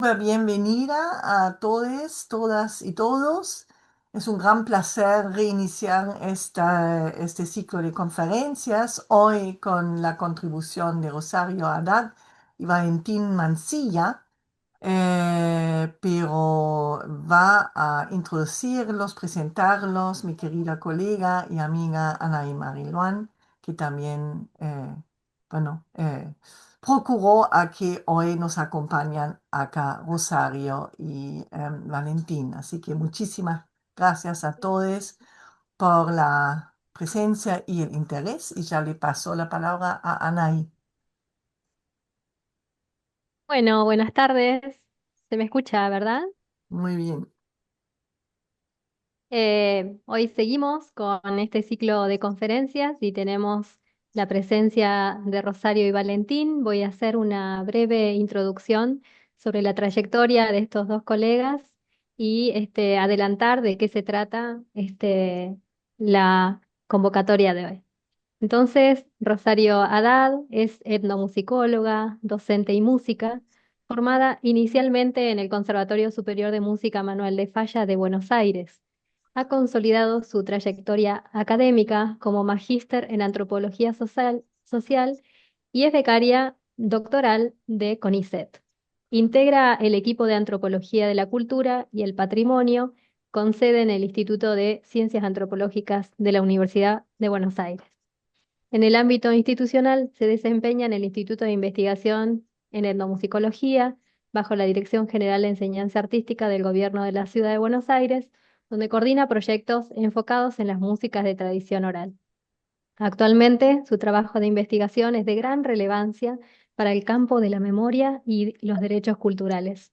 Bienvenida a todos, todas y todos. Es un gran placer reiniciar este ciclo de conferencias hoy con la contribución de Rosario Haddad y Valentín Mancilla, pero va a introducirlos, presentarlos mi querida colega y amiga Anaí Mariluán, que también, bueno, procuró a que hoy nos acompañan acá Rosario y Valentín. Así que muchísimas gracias a todos por la presencia y el interés y ya le paso la palabra a Anaí. Bueno, buenas tardes. Se me escucha, ¿verdad? Muy bien. Hoy seguimos con este ciclo de conferencias y tenemos la presencia de Rosario y Valentín. Voy a hacer una breve introducción sobre la trayectoria de estos dos colegas y adelantar de qué se trata la convocatoria de hoy. Entonces, Rosario Haddad es etnomusicóloga, docente y música, formada inicialmente en el Conservatorio Superior de Música Manuel de Falla de Buenos Aires. Ha consolidado su trayectoria académica como magíster en antropología social y es becaria doctoral de CONICET. Integra el equipo de antropología de la cultura y el patrimonio, con sede en el Instituto de Ciencias Antropológicas de la Universidad de Buenos Aires. En el ámbito institucional se desempeña en el Instituto de Investigación en Etnomusicología, bajo la Dirección General de Enseñanza Artística del Gobierno de la Ciudad de Buenos Aires, donde coordina proyectos enfocados en las músicas de tradición oral. Actualmente, su trabajo de investigación es de gran relevancia para el campo de la memoria y los derechos culturales.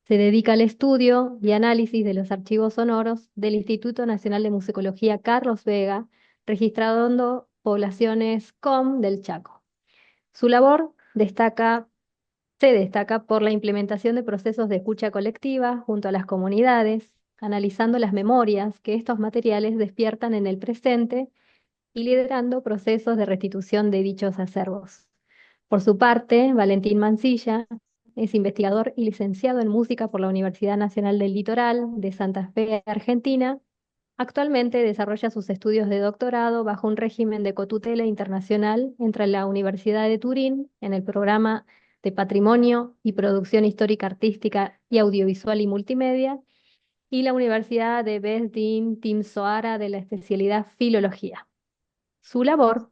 Se dedica al estudio y análisis de los archivos sonoros del Instituto Nacional de Musicología Carlos Vega, registrando poblaciones COM del Chaco. Su labor se destaca por la implementación de procesos de escucha colectiva junto a las comunidades, analizando las memorias que estos materiales despiertan en el presente y liderando procesos de restitución de dichos acervos. Por su parte, Valentín Mancilla es investigador y licenciado en música por la Universidad Nacional del Litoral de Santa Fe, Argentina. Actualmente desarrolla sus estudios de doctorado bajo un régimen de cotutela internacional entre la Universidad de Turín en el programa de Patrimonio y Producción Histórica Artística y Audiovisual y Multimedia y la Universidad de Besdin Timsoara de la especialidad Filología. Su labor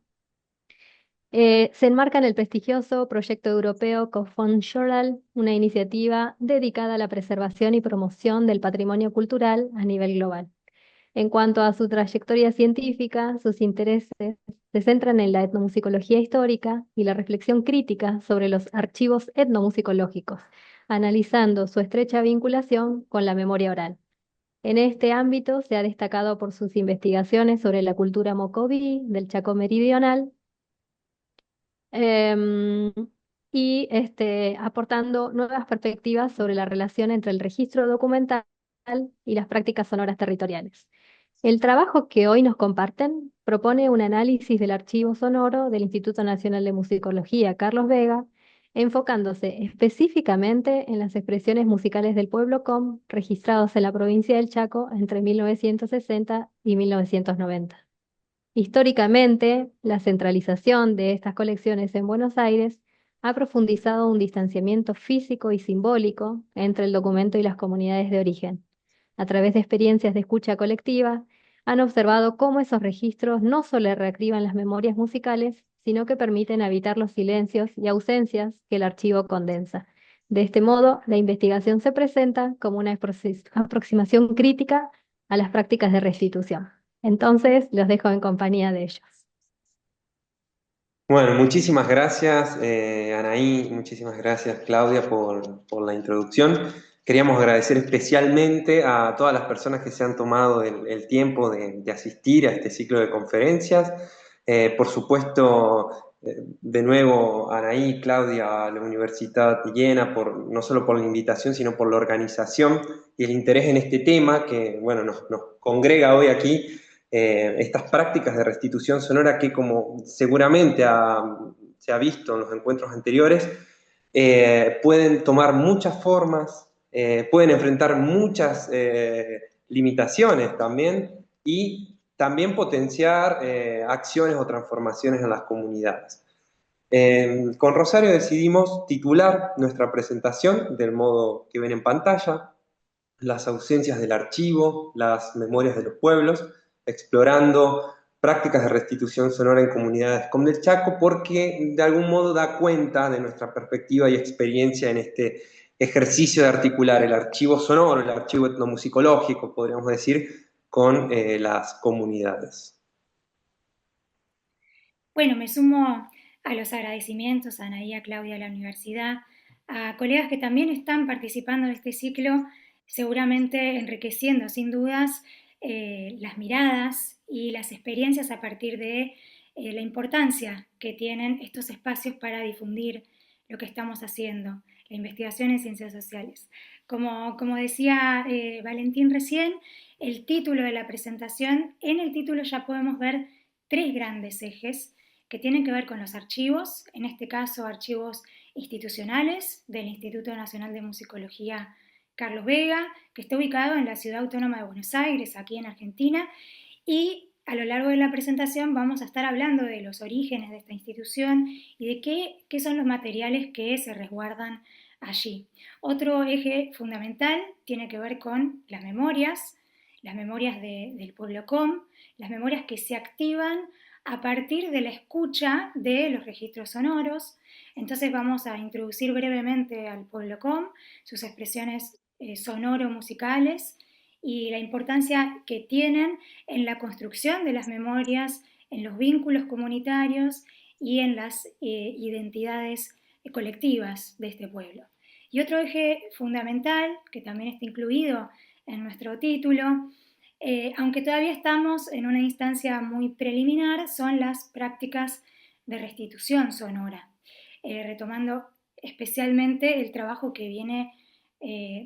se enmarca en el prestigioso proyecto europeo COFON-Choral, una iniciativa dedicada a la preservación y promoción del patrimonio cultural a nivel global. En cuanto a su trayectoria científica, sus intereses se centran en la etnomusicología histórica y la reflexión crítica sobre los archivos etnomusicológicos, analizando su estrecha vinculación con la memoria oral. En este ámbito se ha destacado por sus investigaciones sobre la cultura mocoví del Chaco Meridional, em, y aportando nuevas perspectivas sobre la relación entre el registro documental y las prácticas sonoras territoriales. El trabajo que hoy nos comparten propone un análisis del archivo sonoro del Instituto Nacional de Musicología Carlos Vega, enfocándose específicamente en las expresiones musicales del pueblo com registrados en la provincia del Chaco entre 1960 y 1990. Históricamente, la centralización de estas colecciones en Buenos Aires ha profundizado un distanciamiento físico y simbólico entre el documento y las comunidades de origen. A través de experiencias de escucha colectiva, han observado cómo esos registros no solo reactivan las memorias musicales, sino que permiten habitar los silencios y ausencias que el archivo condensa. De este modo, la investigación se presenta como una aproximación crítica a las prácticas de restitución. Entonces, los dejo en compañía de ellos. Bueno, muchísimas gracias, Anaí, muchísimas gracias, Claudia, por la introducción. Queríamos agradecer especialmente a todas las personas que se han tomado el tiempo de asistir a este ciclo de conferencias. Por supuesto, de nuevo, Anaí, Claudia, a la Universidad Llena, no solo por la invitación, sino por la organización y el interés en este tema que, bueno, nos congrega hoy aquí, estas prácticas de restitución sonora que, como seguramente se ha visto en los encuentros anteriores, pueden tomar muchas formas, pueden enfrentar muchas limitaciones también y también potenciar acciones o transformaciones en las comunidades. Con Rosario decidimos titular nuestra presentación del modo que ven en pantalla: las ausencias del archivo, las memorias de los pueblos, explorando prácticas de restitución sonora en comunidades como el Chaco, porque de algún modo da cuenta de nuestra perspectiva y experiencia en este ejercicio de articular el archivo sonoro, el archivo etnomusicológico, podríamos decir, con las comunidades. Bueno, me sumo a los agradecimientos a Anaí, a Claudia, a la universidad, a colegas que también están participando de este ciclo, seguramente enriqueciendo sin dudas las miradas y las experiencias a partir de la importancia que tienen estos espacios para difundir lo que estamos haciendo, la investigación en ciencias sociales. Como decía Valentín recién, el título de la presentación, en el título ya podemos ver tres grandes ejes que tienen que ver con los archivos, en este caso archivos institucionales del Instituto Nacional de Musicología Carlos Vega, que está ubicado en la Ciudad Autónoma de Buenos Aires, aquí en Argentina, y a lo largo de la presentación vamos a estar hablando de los orígenes de esta institución y de qué son los materiales que se resguardan allí. Otro eje fundamental tiene que ver con las memorias del pueblo Com, las memorias que se activan a partir de la escucha de los registros sonoros. Entonces vamos a introducir brevemente al pueblo Com, sus expresiones sonoro-musicales y la importancia que tienen en la construcción de las memorias, en los vínculos comunitarios y en las identidades colectivas de este pueblo. Y otro eje fundamental, que también está incluido en nuestro título, aunque todavía estamos en una instancia muy preliminar, son las prácticas de restitución sonora, retomando especialmente el trabajo que viene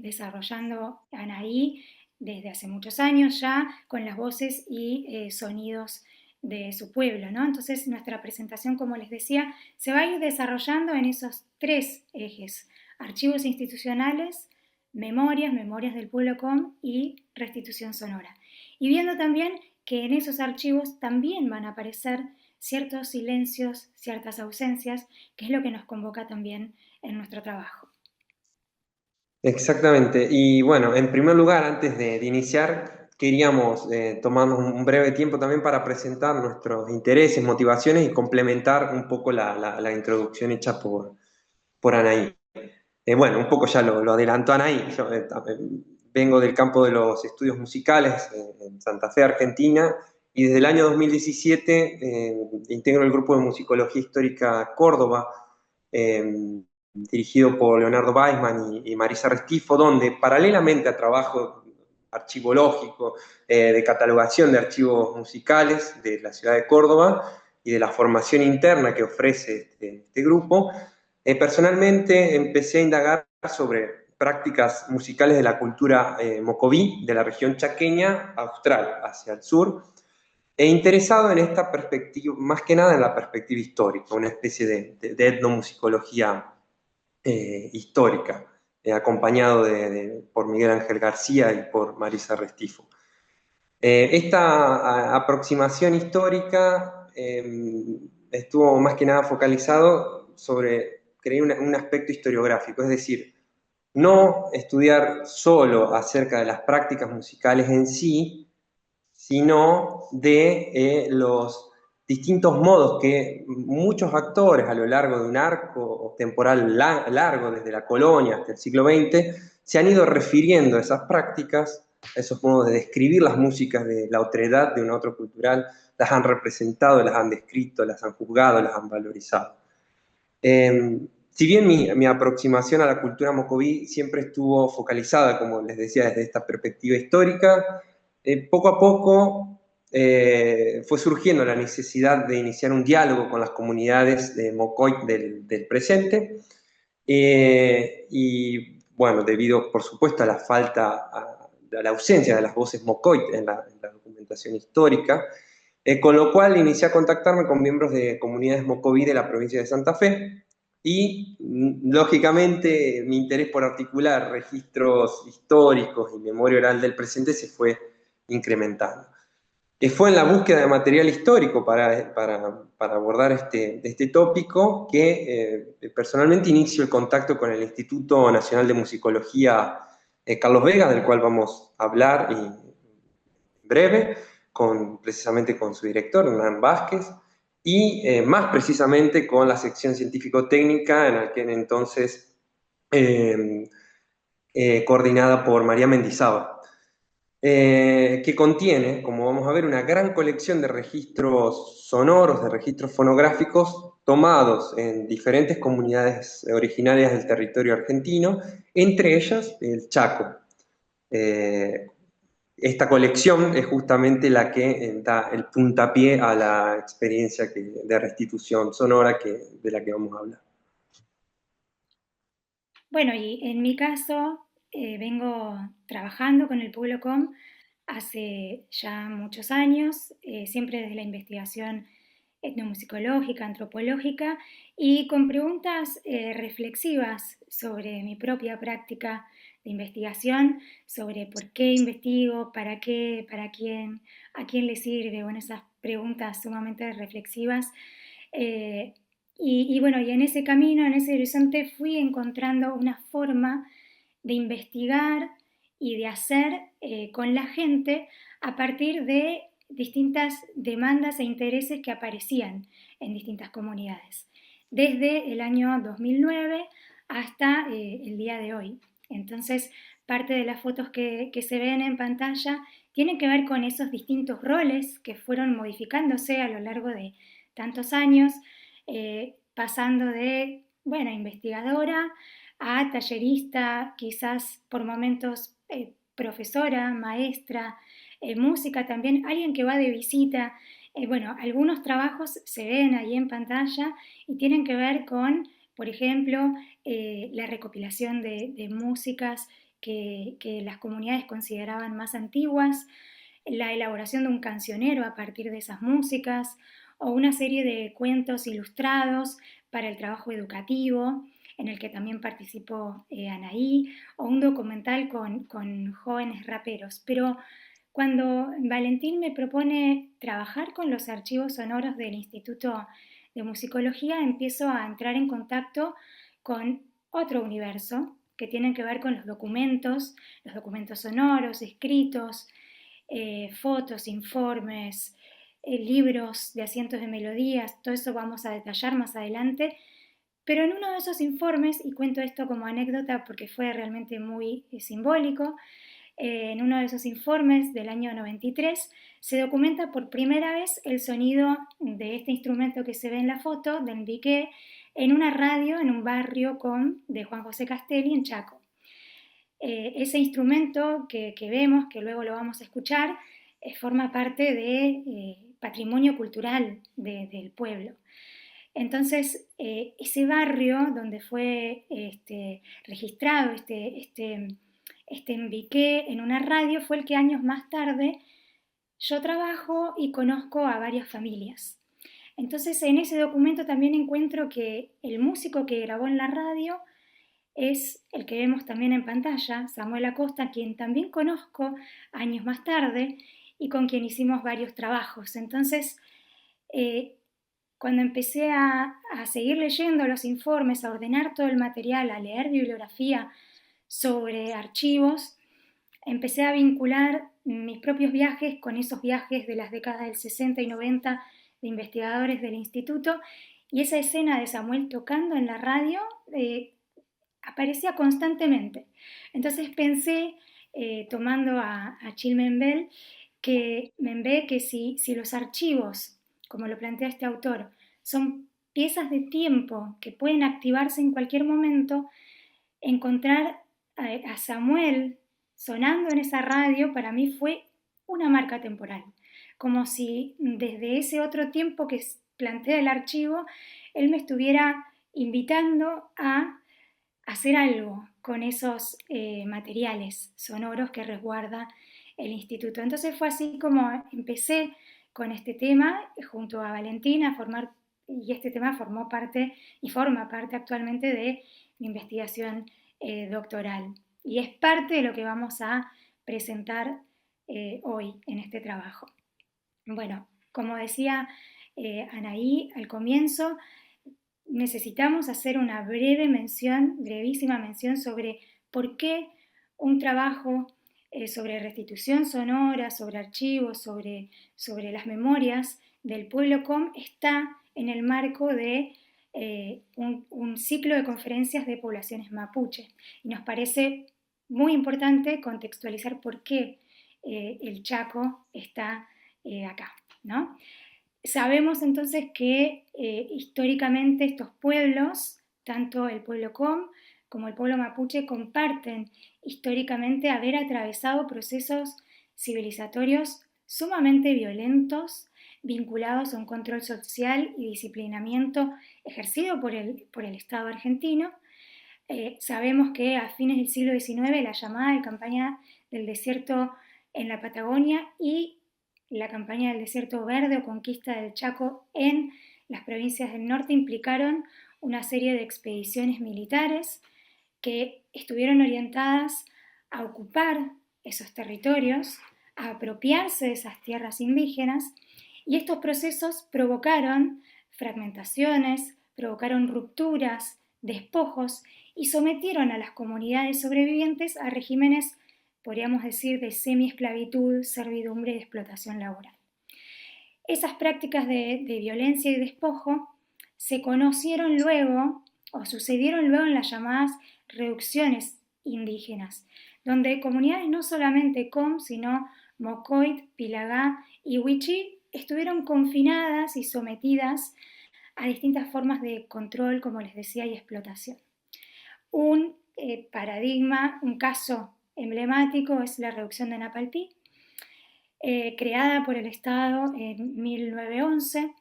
desarrollando Anaí desde hace muchos años ya con las voces y sonidos de su pueblo, ¿no? Entonces nuestra presentación, como les decía, se va a ir desarrollando en esos tres ejes: archivos institucionales, memorias del pueblo Com y restitución sonora. Y viendo también que en esos archivos también van a aparecer ciertos silencios, ciertas ausencias, que es lo que nos convoca también en nuestro trabajo. Exactamente. Y bueno, en primer lugar, antes de iniciar, queríamos tomarnos un breve tiempo también para presentar nuestros intereses, motivaciones y complementar un poco la introducción hecha por Anaí. Bueno, un poco ya lo adelantó Anaí. Yo vengo del campo de los estudios musicales en Santa Fe, Argentina, y desde el año 2017 integro el grupo de musicología histórica Córdoba, dirigido por Leonardo Weisman y Marisa Restifo, donde paralelamente a trabajo archivológico, de catalogación de archivos musicales de la ciudad de Córdoba y de la formación interna que ofrece este grupo, personalmente empecé a indagar sobre prácticas musicales de la cultura mocoví, de la región chaqueña austral, hacia el sur, e interesado en esta perspectiva, más que nada en la perspectiva histórica, una especie de etnomusicología histórica, acompañado por Miguel Ángel García y por Marisa Restifo. Esta aproximación histórica estuvo más que nada focalizado sobre crear un aspecto historiográfico, es decir, no estudiar solo acerca de las prácticas musicales en sí, sino de los distintos modos que muchos actores a lo largo de un arco temporal largo, desde la colonia hasta el siglo XX, se han ido refiriendo a esas prácticas, a esos modos de describir las músicas de la otredad, de una otra cultural, las han representado, las han descrito, las han juzgado, las han valorizado. Si bien mi aproximación a la cultura mocoví siempre estuvo focalizada, como les decía, desde esta perspectiva histórica, poco a poco fue surgiendo la necesidad de iniciar un diálogo con las comunidades de Mocoy del presente, y bueno, debido por supuesto a la falta, a la ausencia de las voces Mocoy en la documentación histórica, con lo cual inicié a contactarme con miembros de comunidades mocoví de la provincia de Santa Fe, y lógicamente mi interés por articular registros históricos y memoria oral del presente se fue incrementando. Fue en la búsqueda de material histórico para abordar este tópico que personalmente inicio el contacto con el Instituto Nacional de Musicología Carlos Vega, del cual vamos a hablar en breve, precisamente con su director, Hernán Vázquez, y más precisamente con la sección científico-técnica en aquel entonces coordinada por María Mendizábal. Que contiene, como vamos a ver, una gran colección de registros sonoros, de registros fonográficos tomados en diferentes comunidades originarias del territorio argentino, entre ellas el Chaco. Esta colección es justamente la que da el puntapié a la experiencia de restitución sonora de la que vamos a hablar. Bueno, y en mi caso vengo trabajando con el Pueblo.com hace ya muchos años, siempre desde la investigación etnomusicológica, antropológica, y con preguntas reflexivas sobre mi propia práctica de investigación, sobre por qué investigo, para qué, para quién, a quién le sirve, bueno, esas preguntas sumamente reflexivas. Y bueno, y en ese camino, en ese horizonte, fui encontrando una forma de investigar y de hacer con la gente a partir de distintas demandas e intereses que aparecían en distintas comunidades, desde el año 2009 hasta el día de hoy. Entonces, parte de las fotos que se ven en pantalla tienen que ver con esos distintos roles que fueron modificándose a lo largo de tantos años, pasando de, bueno, investigadora a tallerista, quizás por momentos profesora, maestra, música también, alguien que va de visita. Bueno, algunos trabajos se ven ahí en pantalla y tienen que ver con, por ejemplo, la recopilación de músicas que las comunidades consideraban más antiguas, la elaboración de un cancionero a partir de esas músicas, o una serie de cuentos ilustrados para el trabajo educativo, en el que también participó Anaí, o un documental con jóvenes raperos. Pero cuando Valentín me propone trabajar con los archivos sonoros del Instituto de Musicología, empiezo a entrar en contacto con otro universo que tienen que ver con los documentos sonoros, escritos, fotos, informes, libros de asientos de melodías, todo eso vamos a detallar más adelante. Pero en uno de esos informes, y cuento esto como anécdota porque fue realmente muy simbólico, en uno de esos informes del año 93 se documenta por primera vez el sonido de este instrumento que se ve en la foto, del mbiqué, en una radio en un barrio de Juan José Castelli en Chaco. Ese instrumento que vemos, que luego lo vamos a escuchar, forma parte de patrimonio cultural del pueblo. Entonces, ese barrio donde fue registrado este mbiqué en una radio fue el que años más tarde yo trabajo y conozco a varias familias. Entonces, en ese documento también encuentro que el músico que grabó en la radio es el que vemos también en pantalla, Samuel Acosta, quien también conozco años más tarde y con quien hicimos varios trabajos. Entonces, cuando empecé a seguir leyendo los informes, a ordenar todo el material, a leer bibliografía sobre archivos, empecé a vincular mis propios viajes con esos viajes de las décadas del 60 y 90 de investigadores del instituto, y esa escena de Samuel tocando en la radio aparecía constantemente. Entonces pensé, tomando a Achille Mbembe, que si los archivos, como lo plantea este autor, son piezas de tiempo que pueden activarse en cualquier momento, encontrar a Samuel sonando en esa radio para mí fue una marca temporal, como si desde ese otro tiempo que plantea el archivo, él me estuviera invitando a hacer algo con esos materiales sonoros que resguarda el instituto. Entonces fue así como empecé con este tema junto a Valentina a formar y este tema formó parte y forma parte actualmente de mi investigación doctoral. Y es parte de lo que vamos a presentar hoy en este trabajo. Bueno, como decía Anaí al comienzo, necesitamos hacer una brevísima mención sobre por qué un trabajo sobre restitución sonora, sobre archivos, sobre las memorias del pueblo Com está en el marco de un ciclo de conferencias de poblaciones mapuche. Y nos parece muy importante contextualizar por qué el Chaco está acá, ¿no? Sabemos entonces que históricamente estos pueblos, tanto el pueblo Com como el pueblo mapuche, comparten históricamente haber atravesado procesos civilizatorios sumamente violentos, vinculados a un control social y disciplinamiento ejercido por el Estado argentino. Sabemos que a fines del siglo XIX la llamada campaña del desierto en la Patagonia y la campaña del desierto verde o conquista del Chaco en las provincias del norte implicaron una serie de expediciones militares que estuvieron orientadas a ocupar esos territorios, a apropiarse de esas tierras indígenas, y estos procesos provocaron fragmentaciones, provocaron rupturas, despojos y sometieron a las comunidades sobrevivientes a regímenes, podríamos decir, de semiesclavitud, servidumbre y de explotación laboral. Esas prácticas de violencia y despojo se conocieron luego o sucedieron luego en las llamadas reducciones indígenas, donde comunidades no solamente Com, sino Mocoit, Pilagá y Huichí estuvieron confinadas y sometidas a distintas formas de control, como les decía, y explotación. Un paradigma, un caso emblemático es la reducción de Napalpí, creada por el Estado en 1911,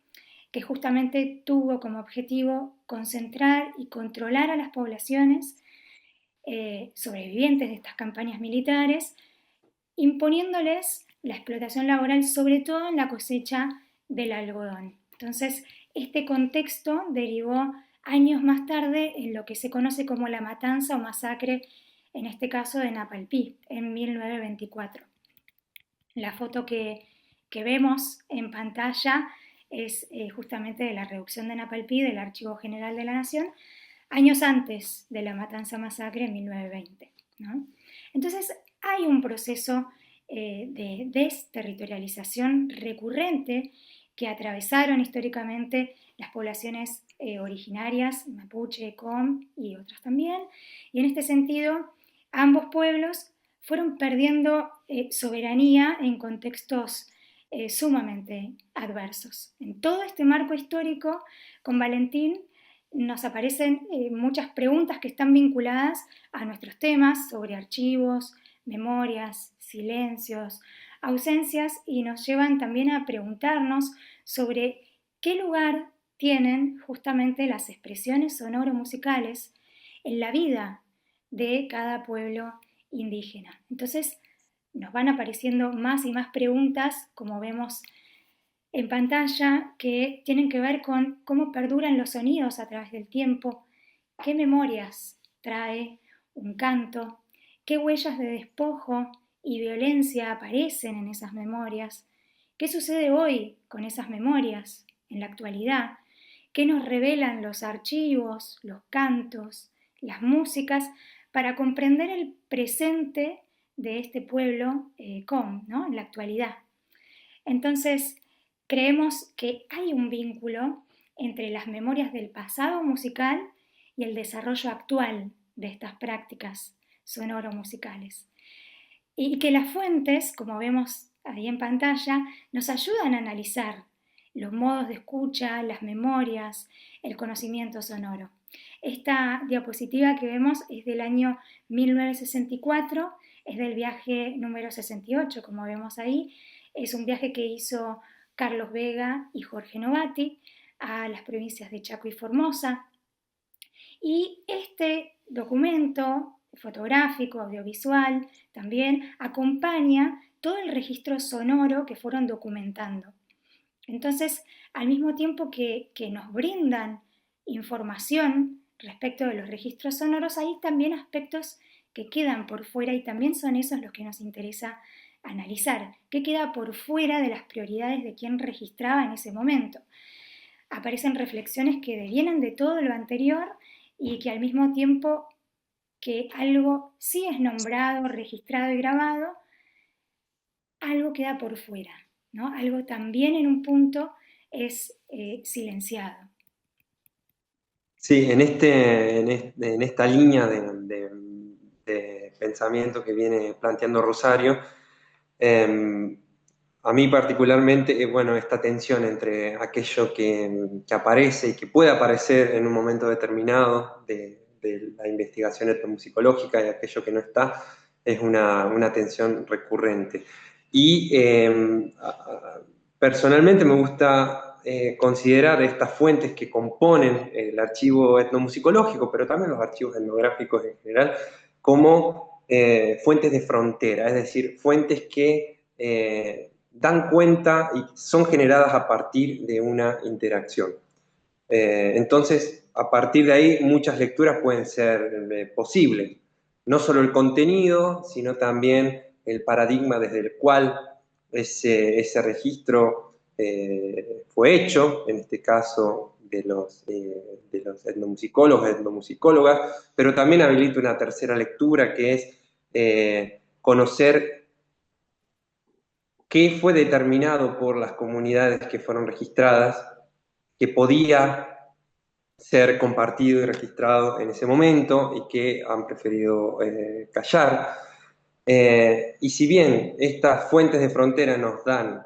que justamente tuvo como objetivo concentrar y controlar a las poblaciones sobrevivientes de estas campañas militares, imponiéndoles la explotación laboral, sobre todo en la cosecha del algodón. Entonces, este contexto derivó años más tarde en lo que se conoce como la matanza o masacre, en este caso de Napalpí, en 1924. La foto que vemos en pantalla es justamente de la reducción de Napalpí del Archivo General de la Nación, años antes de la matanza masacre en 1920, ¿no? Entonces hay un proceso de desterritorialización recurrente que atravesaron históricamente las poblaciones originarias, mapuche, Com y otras también, y en este sentido ambos pueblos fueron perdiendo soberanía en contextos sumamente adversos. En todo este marco histórico, con Valentín nos aparecen muchas preguntas que están vinculadas a nuestros temas sobre archivos, memorias, silencios, ausencias, y nos llevan también a preguntarnos sobre qué lugar tienen justamente las expresiones sonoro-musicales en la vida de cada pueblo indígena. Entonces nos van apareciendo más y más preguntas, como vemos en pantalla, que tienen que ver con cómo perduran los sonidos a través del tiempo, qué memorias trae un canto, qué huellas de despojo y violencia aparecen en esas memorias, qué sucede hoy con esas memorias en la actualidad, qué nos revelan los archivos, los cantos, las músicas, para comprender el presente de este pueblo Com, ¿no? En la actualidad. Entonces, creemos que hay un vínculo entre las memorias del pasado musical y el desarrollo actual de estas prácticas sonoro-musicales. Y que las fuentes, como vemos ahí en pantalla, nos ayudan a analizar los modos de escucha, las memorias, el conocimiento sonoro. Esta diapositiva que vemos es del año 1964, es del viaje número 68, como vemos ahí. Es un viaje que hizo Carlos Vega y Jorge Novati a las provincias de Chaco y Formosa. Y este documento fotográfico, audiovisual, también acompaña todo el registro sonoro que fueron documentando. Entonces, al mismo tiempo que nos brindan información respecto de los registros sonoros, hay también aspectos que quedan por fuera y también son esos los que nos interesa analizar. ¿Qué queda por fuera de las prioridades de quien registraba en ese momento? Aparecen reflexiones que devienen de todo lo anterior y que al mismo tiempo que algo sí es nombrado, registrado y grabado, algo queda por fuera, ¿no? Algo también en un punto es silenciado. Sí, en esta línea de pensamiento que viene planteando Rosario, a mí particularmente, bueno, esta tensión entre aquello que aparece y que puede aparecer en un momento determinado de la investigación etnomusicológica y aquello que no está, es una tensión recurrente. Y personalmente me gusta considerar estas fuentes que componen el archivo etnomusicológico, pero también los archivos etnográficos en general, como fuentes de frontera, es decir, fuentes que dan cuenta y son generadas a partir de una interacción. Entonces, a partir de ahí, muchas lecturas pueden ser posibles. No solo el contenido, sino también el paradigma desde el cual ese registro fue hecho, en este caso de los etnomusicólogos, etnomusicólogas, pero también habilita una tercera lectura que es conocer qué fue determinado por las comunidades que fueron registradas, que podía ser compartido y registrado en ese momento y que han preferido callar. Y si bien estas fuentes de frontera nos dan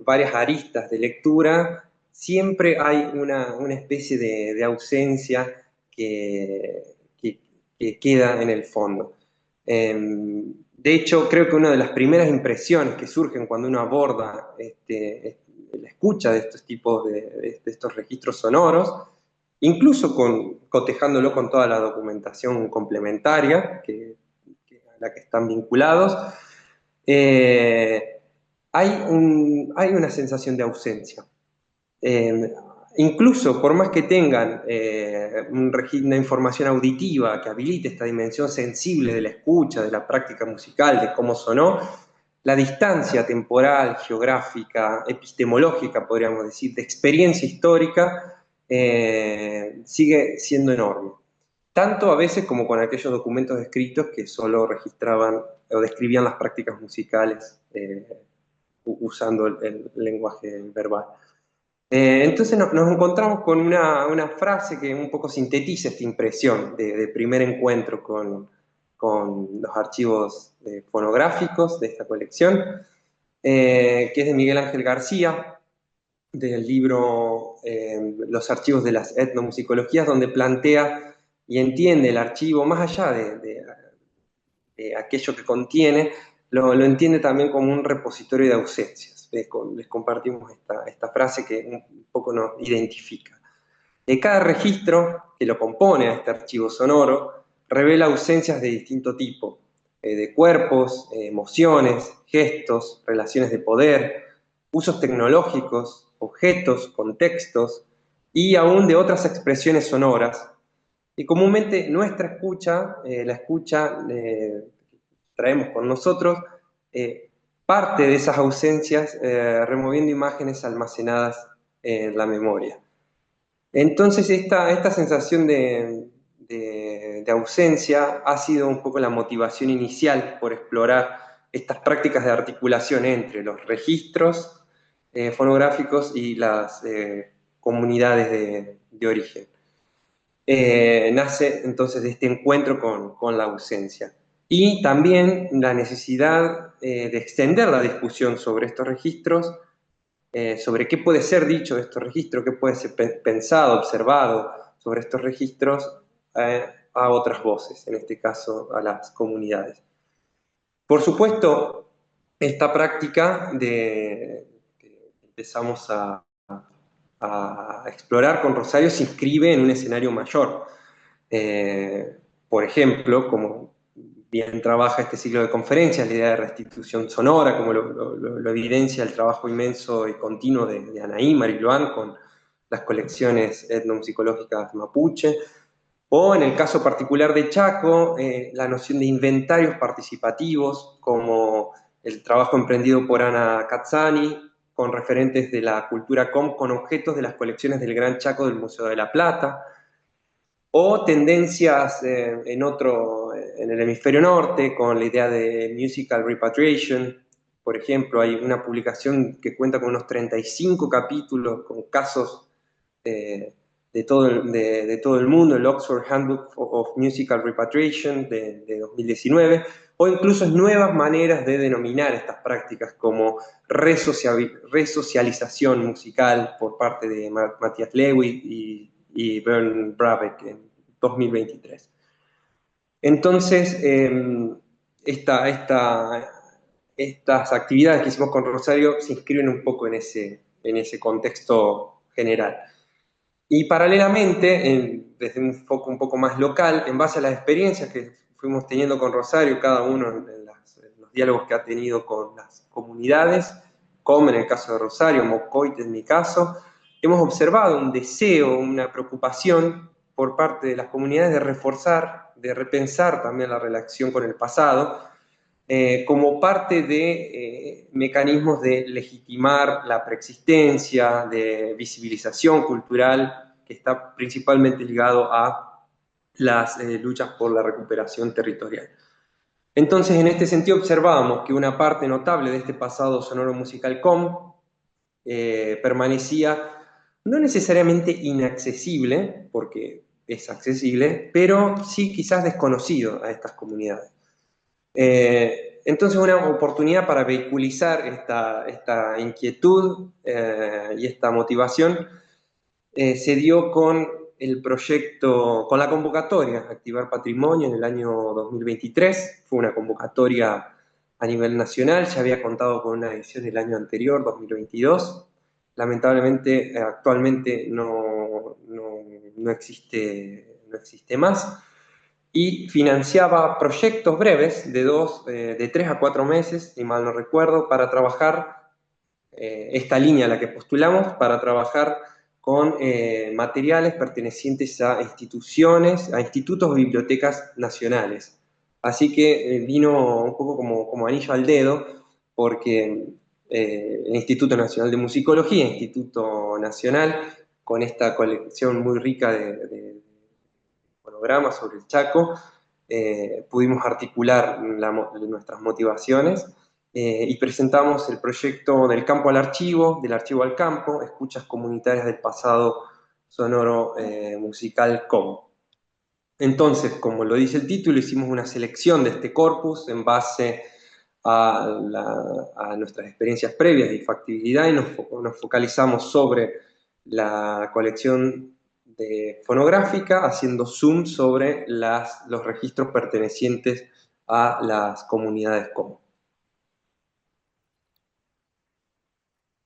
varias aristas de lectura, siempre hay una especie de ausencia que, que queda en el fondo. De hecho, creo que una de las primeras impresiones que surgen cuando uno aborda la escucha de estos tipos de estos registros sonoros, incluso cotejándolo con toda la documentación complementaria a la que están vinculados, hay una sensación de ausencia. Incluso por más que tengan una información auditiva que habilite esta dimensión sensible de la escucha, de la práctica musical, de cómo sonó, la distancia temporal, geográfica, epistemológica, podríamos decir, de experiencia histórica, sigue siendo enorme. Tanto a veces como con aquellos documentos escritos que solo registraban o describían las prácticas musicales usando el lenguaje verbal. Entonces nos encontramos con una frase que un poco sintetiza esta impresión de primer encuentro con los archivos fonográficos de esta colección, que es de Miguel Ángel García, del libro Los archivos de las etnomusicologías, donde plantea y entiende el archivo, más allá de aquello que contiene, lo entiende también como un repositorio de ausencias. Les compartimos esta frase que un poco nos identifica. Cada registro que lo compone a este archivo sonoro revela ausencias de distinto tipo, de cuerpos, emociones, gestos, relaciones de poder, usos tecnológicos, objetos, contextos y aún de otras expresiones sonoras. Y comúnmente nuestra escucha, la escucha traemos con nosotros, parte de esas ausencias removiendo imágenes almacenadas en la memoria. Entonces esta sensación de ausencia ha sido un poco la motivación inicial por explorar estas prácticas de articulación entre los registros fonográficos y las comunidades de origen. Nace entonces de este encuentro con la ausencia. Y también la necesidad de extender la discusión sobre estos registros, sobre qué puede ser dicho de estos registros, qué puede ser pensado, observado sobre estos registros a otras voces, en este caso a las comunidades. Por supuesto, esta práctica que empezamos a explorar con Rosario se inscribe en un escenario mayor. Por ejemplo, como bien trabaja este ciclo de conferencias, la idea de restitución sonora, como lo evidencia el trabajo inmenso y continuo de Anaí Mariluán con las colecciones etnomusicológicas mapuche, o en el caso particular de Chaco, la noción de inventarios participativos, como el trabajo emprendido por Ana Cazzani, con referentes de la cultura com, con objetos de las colecciones del Gran Chaco del Museo de la Plata, o tendencias en el hemisferio norte, con la idea de musical repatriation. Por ejemplo, hay una publicación que cuenta con unos 35 capítulos, con casos de todo el mundo, el Oxford Handbook of Musical Repatriation de 2019, o incluso nuevas maneras de denominar estas prácticas como resocialización musical por parte de Matthias Lewy y Bernd Brabeck en 2023. Entonces, estas actividades que hicimos con Rosario se inscriben un poco en ese contexto general. Y paralelamente, desde un foco un poco más local, en base a las experiencias que fuimos teniendo con Rosario, cada uno en los diálogos que ha tenido con las comunidades, como en el caso de Rosario, Mocoite en mi caso, hemos observado un deseo, una preocupación por parte de las comunidades de reforzar, de repensar también la relación con el pasado, como parte de mecanismos de legitimar la preexistencia, de visibilización cultural, que está principalmente ligado a las luchas por la recuperación territorial. Entonces, en este sentido, observábamos que una parte notable de este pasado sonoro musical com permanecía no necesariamente inaccesible, porque es accesible, pero sí quizás desconocido a estas comunidades. Entonces, una oportunidad para vehiculizar esta inquietud y esta motivación se dio con el proyecto, con la convocatoria Activar Patrimonio en el año 2023. Fue una convocatoria a nivel nacional, ya había contado con una edición el año anterior, 2022. Lamentablemente, actualmente no existe más, y financiaba proyectos breves de 3 a 4 meses, si mal no recuerdo, para trabajar esta línea a la que postulamos, para trabajar con materiales pertenecientes a instituciones, a institutos o bibliotecas nacionales. Así que vino un poco como anillo al dedo, porque el Instituto Nacional de Musicología, Instituto Nacional, con esta colección muy rica de fonogramas sobre el Chaco, pudimos articular nuestras motivaciones y presentamos el proyecto Del campo al archivo, del archivo al campo, escuchas comunitarias del pasado sonoro musical com. Entonces, como lo dice el título, hicimos una selección de este corpus en base a nuestras experiencias previas de factibilidad y nos focalizamos sobre la colección fonográfica, haciendo zoom sobre los registros pertenecientes a las comunidades com.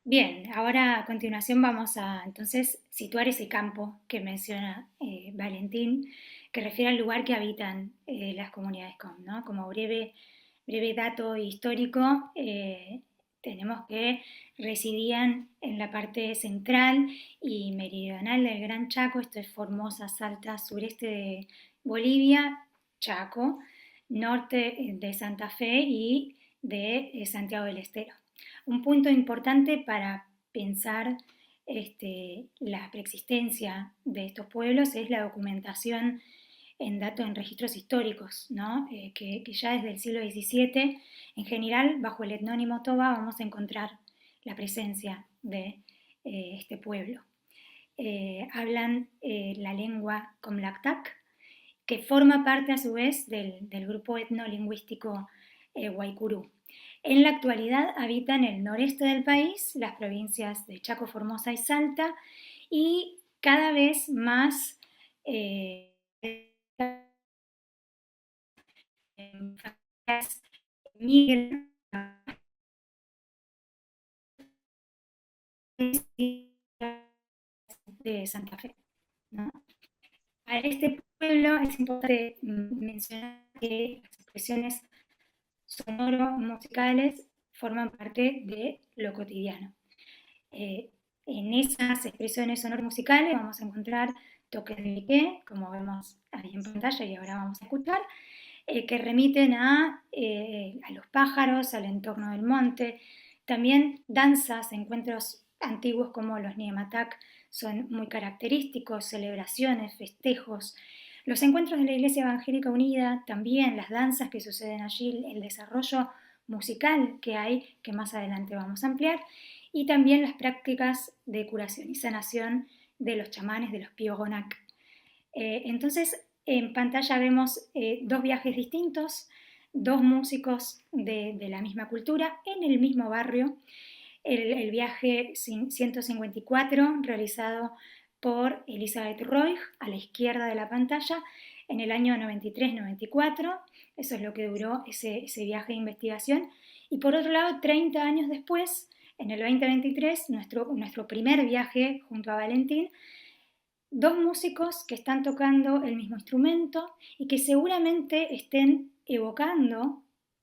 Bien, ahora a continuación vamos a entonces situar ese campo que menciona Valentín, que refiere al lugar que habitan las comunidades com, ¿no? Como breve dato histórico, tenemos que residían en la parte central y meridional del Gran Chaco, esto es Formosa, Salta, sureste de Bolivia, Chaco, norte de Santa Fe y de Santiago del Estero. Un punto importante para pensar la preexistencia de estos pueblos es la documentación en datos, en registros históricos, ¿no? Que ya desde el siglo XVII, en general, bajo el etnónimo Toba, vamos a encontrar la presencia de este pueblo. Hablan la lengua Comlactac, que forma parte a su vez del grupo etnolingüístico Guaycurú. En la actualidad habita en el noreste del país, las provincias de Chaco, Formosa y Salta, y cada vez más migran de Santa Fe, ¿no? A este pueblo es importante mencionar que las expresiones sonoro-musicales forman parte de lo cotidiano. En esas expresiones sonoro-musicales vamos a encontrar toques de Miqué, como vemos ahí en pantalla y ahora vamos a escuchar, que remiten a los pájaros, al entorno del monte. También danzas, encuentros antiguos como los Niematak son muy característicos, celebraciones, festejos. Los encuentros de la Iglesia Evangélica Unida, también las danzas que suceden allí, el desarrollo musical que hay, que más adelante vamos a ampliar, y también las prácticas de curación y sanación de los chamanes, de los Piogonak. Entonces, en pantalla vemos dos viajes distintos, dos músicos de la misma cultura en el mismo barrio. El viaje 154, realizado por Elizabeth Roig, a la izquierda de la pantalla, en el año 93-94, eso es lo que duró ese viaje de investigación. Y por otro lado, 30 años después, en el 2023, nuestro primer viaje junto a Valentín, dos músicos que están tocando el mismo instrumento y que seguramente estén evocando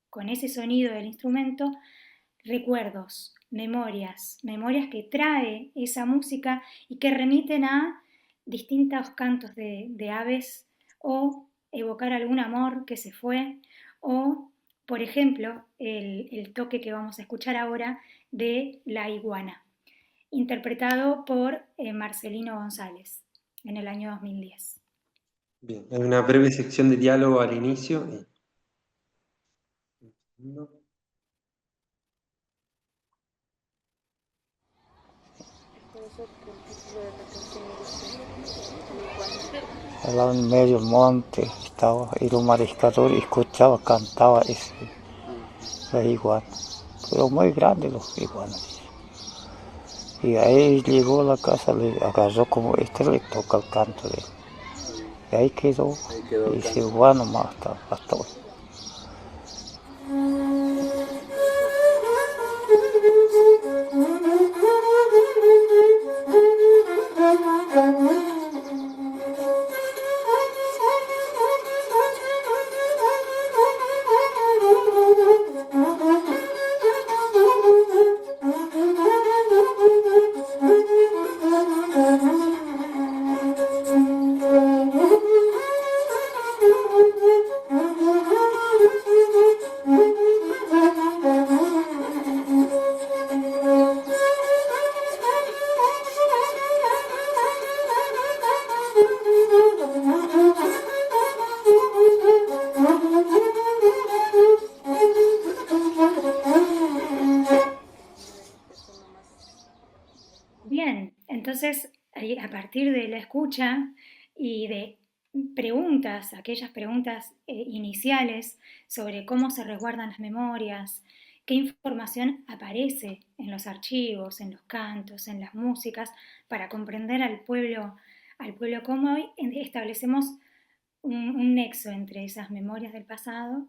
con ese sonido del instrumento recuerdos, memorias que trae esa música y que remiten a distintos cantos de aves o evocar algún amor que se fue o, por ejemplo, el toque que vamos a escuchar ahora de La Iguana, interpretado por Marcelino González en el año 2010. Bien, hay una breve sección de diálogo al inicio. Al lado en medio del monte estaba, era un mariscador y escuchaba, cantaba la iguana. Pero muy grande los iguanas. Y ahí llegó a la casa, le agarró como le toca el canto de él. Y ahí quedó y dice, bueno, más hasta hoy. Bien, entonces a partir de la escucha y de preguntas, aquellas preguntas iniciales sobre cómo se resguardan las memorias, qué información aparece en los archivos, en los cantos, en las músicas, para comprender al pueblo como hoy, establecemos un nexo entre esas memorias del pasado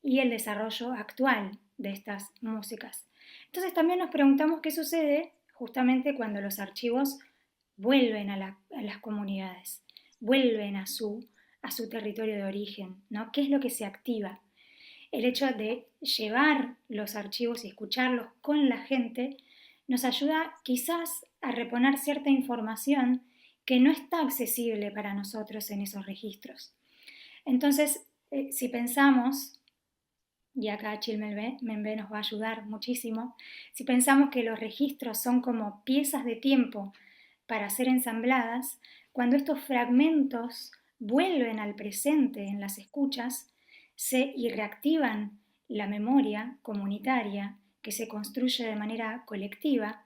y el desarrollo actual de estas músicas. Entonces también nos preguntamos qué sucede justamente cuando los archivos vuelven a las comunidades, vuelven a su territorio de origen, ¿no? ¿Qué es lo que se activa? El hecho de llevar los archivos y escucharlos con la gente nos ayuda quizás a reponer cierta información que no está accesible para nosotros en esos registros. Entonces, si pensamos, y acá Chilmenbe nos va a ayudar muchísimo, si pensamos que los registros son como piezas de tiempo para ser ensambladas, cuando estos fragmentos vuelven al presente en las escuchas y reactivan la memoria comunitaria que se construye de manera colectiva,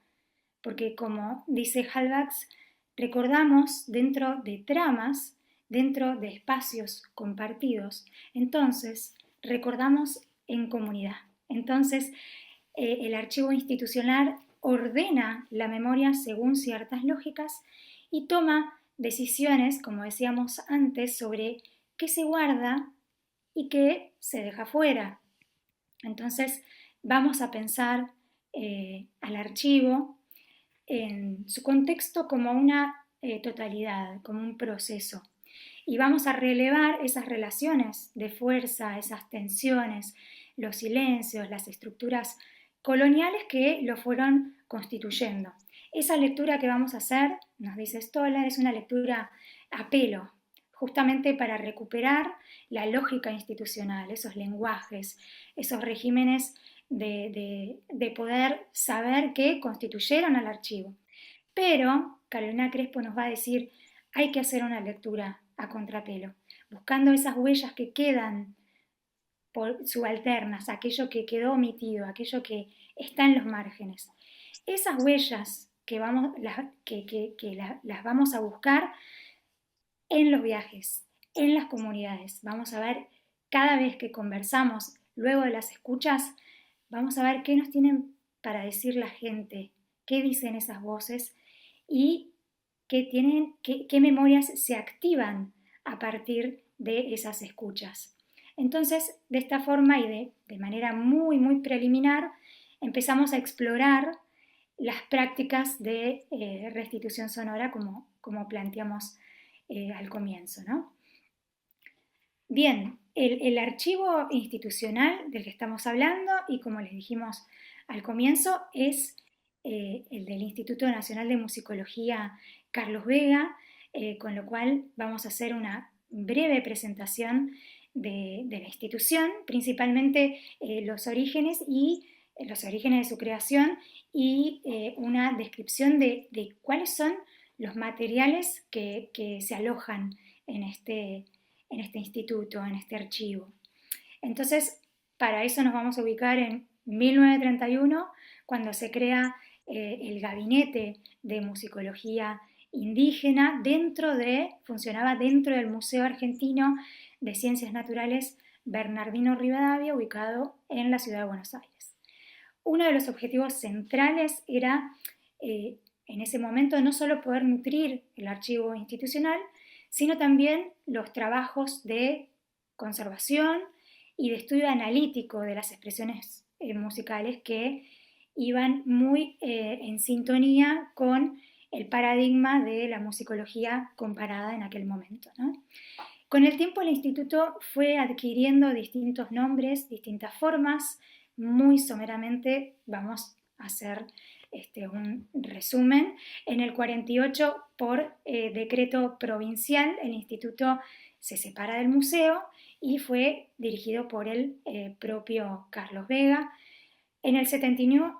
porque como dice Hallvax, recordamos dentro de tramas, dentro de espacios compartidos, entonces recordamos en comunidad. Entonces el archivo institucional ordena la memoria según ciertas lógicas y toma decisiones, como decíamos antes, sobre qué se guarda y qué se deja fuera. Entonces vamos a pensar al archivo en su contexto como una totalidad, como un proceso. y vamos a relevar esas relaciones de fuerza, esas tensiones, los silencios, las estructuras coloniales que lo fueron constituyendo. Esa lectura que vamos a hacer, nos dice Stoller, es una lectura a pelo, justamente para recuperar la lógica institucional, esos lenguajes, esos regímenes de poder saber que constituyeron al archivo. Pero Carolina Crespo nos va a decir, hay que hacer una lectura a contrapelo, buscando esas huellas que quedan subalternas, aquello que quedó omitido, aquello que está en los márgenes. Esas huellas que las vamos a buscar en los viajes, en las comunidades. Vamos a ver, cada vez que conversamos, luego de las escuchas, vamos a ver qué nos tienen para decir la gente, qué dicen esas voces y qué memorias se activan a partir de esas escuchas. Entonces, de esta forma y de manera muy, muy preliminar, empezamos a explorar las prácticas de restitución sonora como planteamos al comienzo, ¿no? Bien, el archivo institucional del que estamos hablando, y como les dijimos al comienzo, es el del Instituto Nacional de Musicología Carlos Vega, con lo cual vamos a hacer una breve presentación de la institución, principalmente los orígenes de su creación y una descripción de cuáles son los materiales que se alojan en este instituto, en este archivo. Entonces, para eso nos vamos a ubicar en 1931, cuando se crea el Gabinete de Musicología Indígena, funcionaba dentro del Museo Argentino de Ciencias Naturales Bernardino Rivadavia, ubicado en la ciudad de Buenos Aires. Uno de los objetivos centrales era, en ese momento, no solo poder nutrir el archivo institucional, sino también los trabajos de conservación y de estudio analítico de las expresiones musicales que iban muy en sintonía con el paradigma de la musicología comparada en aquel momento, ¿no? Con el tiempo el instituto fue adquiriendo distintos nombres, distintas formas. Muy someramente vamos a hacer un resumen. En el 48, por decreto provincial, el instituto se separa del museo y fue dirigido por el propio Carlos Vega. En el 71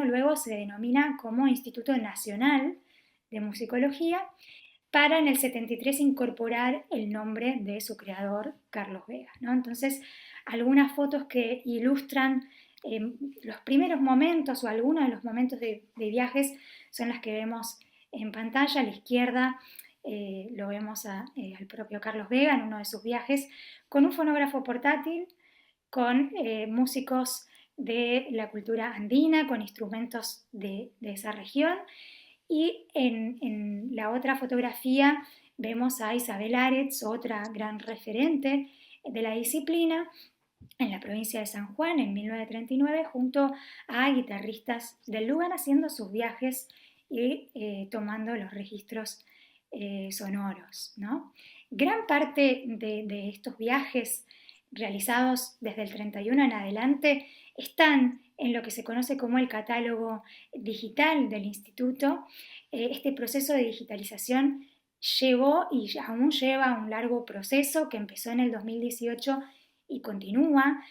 luego se denomina como Instituto Nacional de Musicología, para en el 73 incorporar el nombre de su creador, Carlos Vega, ¿no? Entonces, algunas fotos que ilustran los primeros momentos o algunos de los momentos de viajes son las que vemos en pantalla. A la izquierda lo vemos al propio Carlos Vega en uno de sus viajes con un fonógrafo portátil, con músicos de la cultura andina, con instrumentos de esa región. Y en la otra fotografía vemos a Isabel Aretz, otra gran referente de la disciplina, en la provincia de San Juan en 1939, junto a guitarristas del lugar haciendo sus viajes y tomando los registros sonoros, ¿no? Gran parte de estos viajes realizados desde el 31 en adelante están en lo que se conoce como el catálogo digital del instituto. Este proceso de digitalización llevó y aún lleva un largo proceso que empezó en el 2018 y continúa.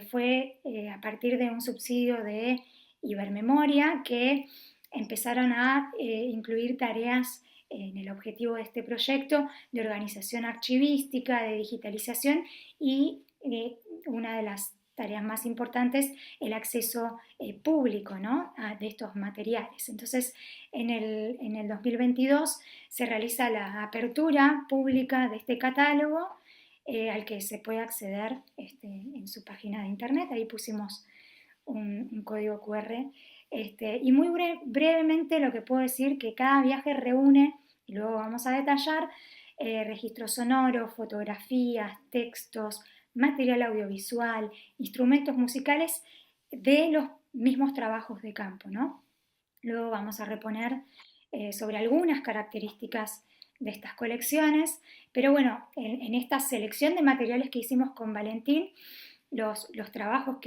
Fue a partir de un subsidio de Ibermemoria que empezaron a incluir tareas en el objetivo de este proyecto de organización archivística, de digitalización y una de las tareas más importantes, el acceso público, ¿no? De estos materiales. Entonces, en el 2022 se realiza la apertura pública de este catálogo al que se puede acceder en su página de internet. Ahí pusimos un código QR. Y muy brevemente lo que puedo decir que cada viaje reúne, y luego vamos a detallar, registros sonoros, fotografías, textos, material audiovisual, instrumentos musicales de los mismos trabajos de campo, ¿no? Luego vamos a reponer sobre algunas características de estas colecciones, pero bueno, en esta selección de materiales que hicimos con Valentín, los trabajos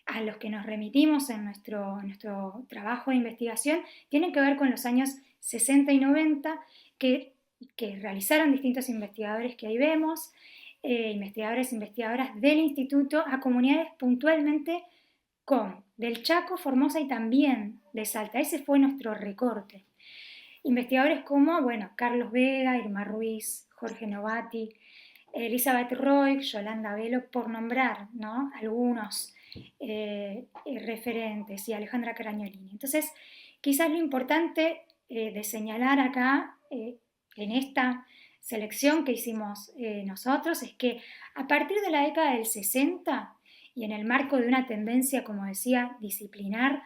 a los que nos remitimos en nuestro trabajo de investigación tienen que ver con los años 60 y 90 que realizaron distintos investigadores que ahí vemos, investigadores e investigadoras del instituto, a comunidades puntualmente del Chaco, Formosa y también de Salta. Ese fue nuestro recorte. Investigadores como, bueno, Carlos Vega, Irma Ruiz, Jorge Novati, Elizabeth Roy, Yolanda Velo, por nombrar, ¿no?, algunos referentes, y Alejandra Caragnolini. Entonces, quizás lo importante de señalar acá, en esta selección que hicimos nosotros, es que a partir de la década del 60, y en el marco de una tendencia, como decía, disciplinar,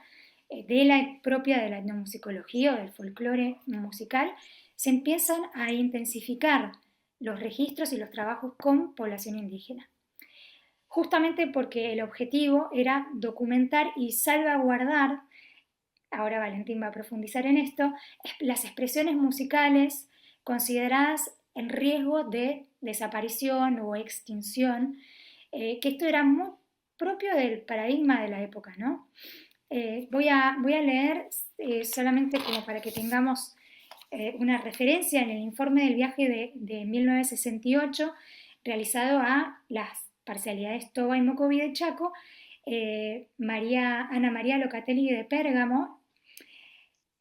propia de la etnomusicología o del folclore musical, se empiezan a intensificar los registros y los trabajos con población indígena. Justamente porque el objetivo era documentar y salvaguardar, ahora Valentín va a profundizar en esto, las expresiones musicales consideradas en riesgo de desaparición o extinción, que esto era muy propio del paradigma de la época, ¿no? Voy a leer solamente como para que tengamos una referencia en el informe del viaje de 1968 realizado a las parcialidades Toba y Mocoví de Chaco. Ana María Locatelli de Pérgamo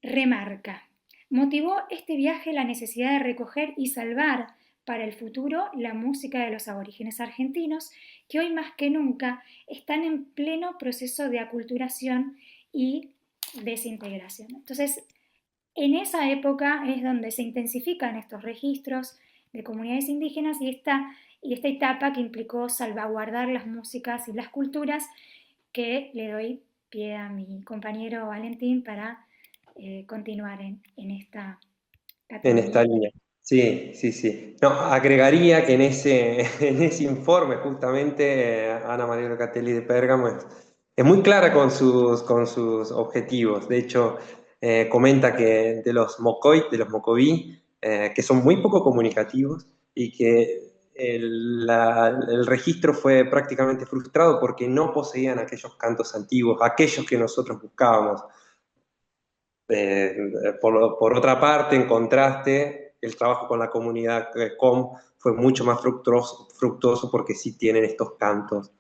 remarca: motivó este viaje la necesidad de recoger y salvar para el futuro la música de los aborígenes argentinos, que hoy más que nunca están en pleno proceso de aculturación y desintegración. Entonces, en esa época es donde se intensifican estos registros de comunidades indígenas y esta etapa que implicó salvaguardar las músicas y las culturas, que le doy pie a mi compañero Valentín para continuar en esta categoría. En esta línea. Sí, sí, sí. No, agregaría que en ese informe, justamente, Ana María Locatelli de Pérgamo es muy clara con sus objetivos. De hecho, comenta que de los Mocoví, que son muy poco comunicativos y que el registro fue prácticamente frustrado porque no poseían aquellos cantos antiguos, aquellos que nosotros buscábamos. Por otra parte, en contraste, el trabajo con la comunidad COM fue mucho más fructuoso porque sí tienen estos cantos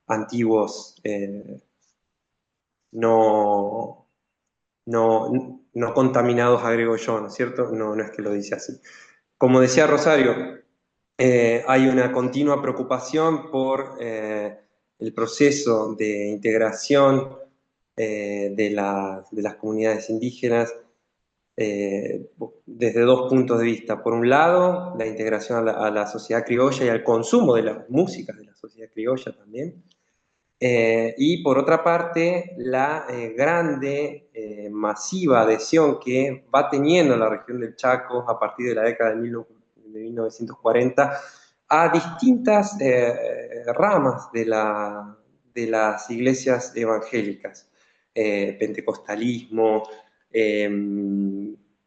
antiguos, no, no contaminados, agrego yo, ¿no es cierto? No es que lo dice así. Como decía Rosario, hay una continua preocupación por el proceso de integración de las comunidades indígenas desde dos puntos de vista. Por un lado, la integración a la sociedad criolla y al consumo de las músicas de la sociedad criolla también. Y por otra parte, la grande, masiva adhesión que va teniendo la región del Chaco a partir de la década de 1940 a distintas ramas de las iglesias evangélicas, pentecostalismo,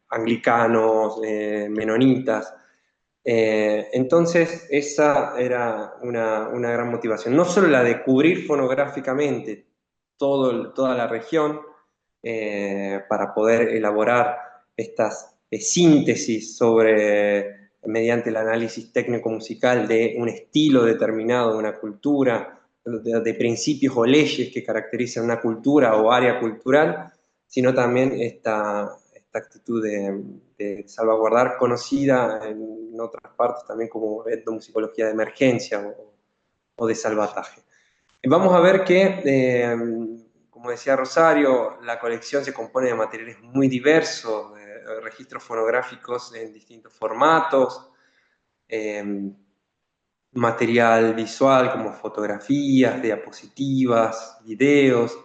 anglicanos, menonitas. Entonces, esa era una gran motivación. No solo la de cubrir fonográficamente toda la región para poder elaborar estas síntesis mediante el análisis técnico-musical de un estilo determinado, de una cultura, de principios o leyes que caracterizan una cultura o área cultural, sino también esta actitud de salvaguardar, conocida en otras partes también como etnomusicología de emergencia o de salvataje. Vamos a ver que, como decía Rosario, la colección se compone de materiales muy diversos, registros fonográficos en distintos formatos, material visual como fotografías, diapositivas, videos,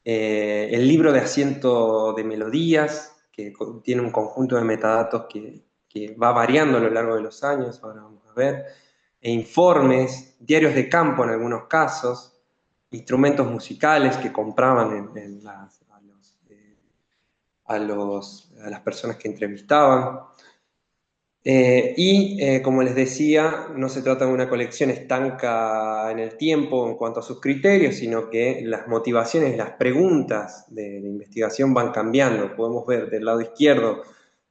el libro de asiento de melodías, que tiene un conjunto de metadatos que va variando a lo largo de los años, ahora vamos a ver, e informes, diarios de campo en algunos casos, instrumentos musicales que compraban a los a las personas que entrevistaban. Como les decía, no se trata de una colección estanca en el tiempo en cuanto a sus criterios, sino que las motivaciones, las preguntas de investigación van cambiando. Podemos ver del lado izquierdo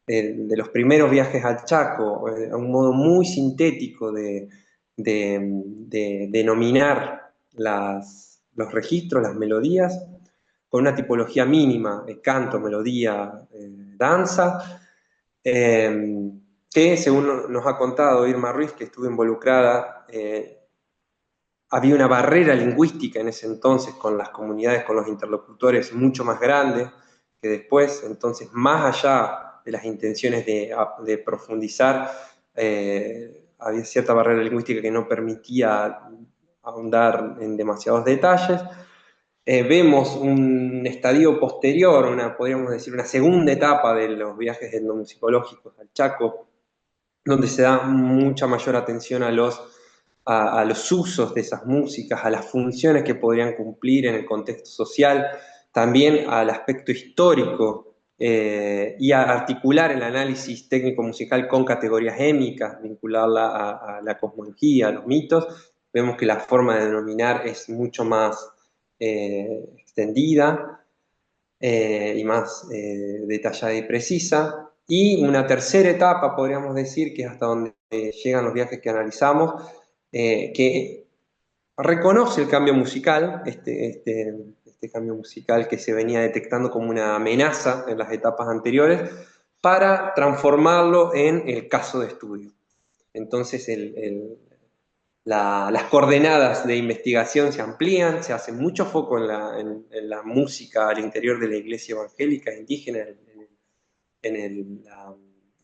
de los primeros viajes al Chaco, un modo muy sintético de denominar los registros, las melodías, con una tipología mínima, canto, melodía, danza, que según nos ha contado Irma Ruiz, que estuvo involucrada, había una barrera lingüística en ese entonces con las comunidades, con los interlocutores mucho más grande que después. Entonces, más allá de las intenciones de profundizar, había cierta barrera lingüística que no permitía ahondar en demasiados detalles. Vemos un estadio posterior, podríamos decir, una segunda etapa de los viajes etnomusicológicos al Chaco, donde se da mucha mayor atención a los usos de esas músicas, a las funciones que podrían cumplir en el contexto social, también al aspecto histórico, y a articular el análisis técnico-musical con categorías émicas, vincularla a la cosmología, a los mitos. Vemos que la forma de denominar es mucho más extendida y más detallada y precisa. Y una tercera etapa, podríamos decir, que es hasta donde llegan los viajes que analizamos, que reconoce el cambio musical, este cambio musical que se venía detectando como una amenaza en las etapas anteriores, para transformarlo en el caso de estudio. Entonces las coordenadas de investigación se amplían, se hace mucho foco en la música al interior de la iglesia evangélica indígena, la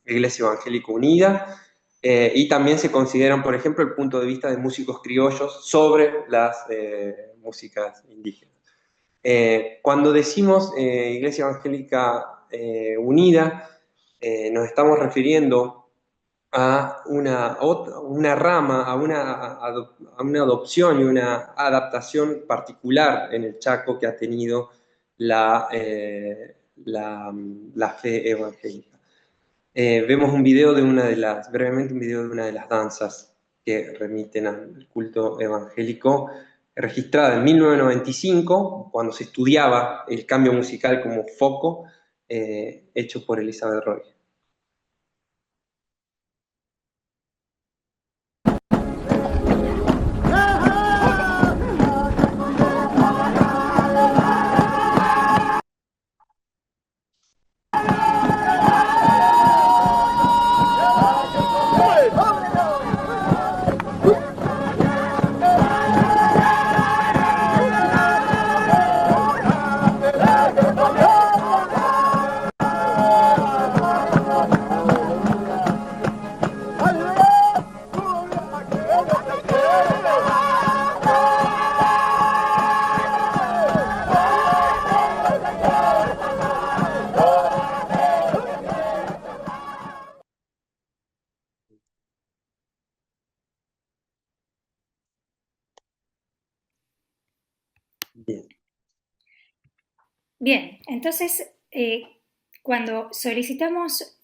Iglesia Evangélica Unida, y también se consideran, por ejemplo, el punto de vista de músicos criollos sobre las músicas indígenas. Cuando decimos Iglesia Evangélica Unida, nos estamos refiriendo a una rama, a una adopción y una adaptación particular en el Chaco que ha tenido la fe evangélica. Vemos un video brevemente un video de una de las danzas que remiten al culto evangélico, registrada en 1995, cuando se estudiaba el cambio musical como foco, hecho por Elizabeth Roy. Bien, entonces cuando solicitamos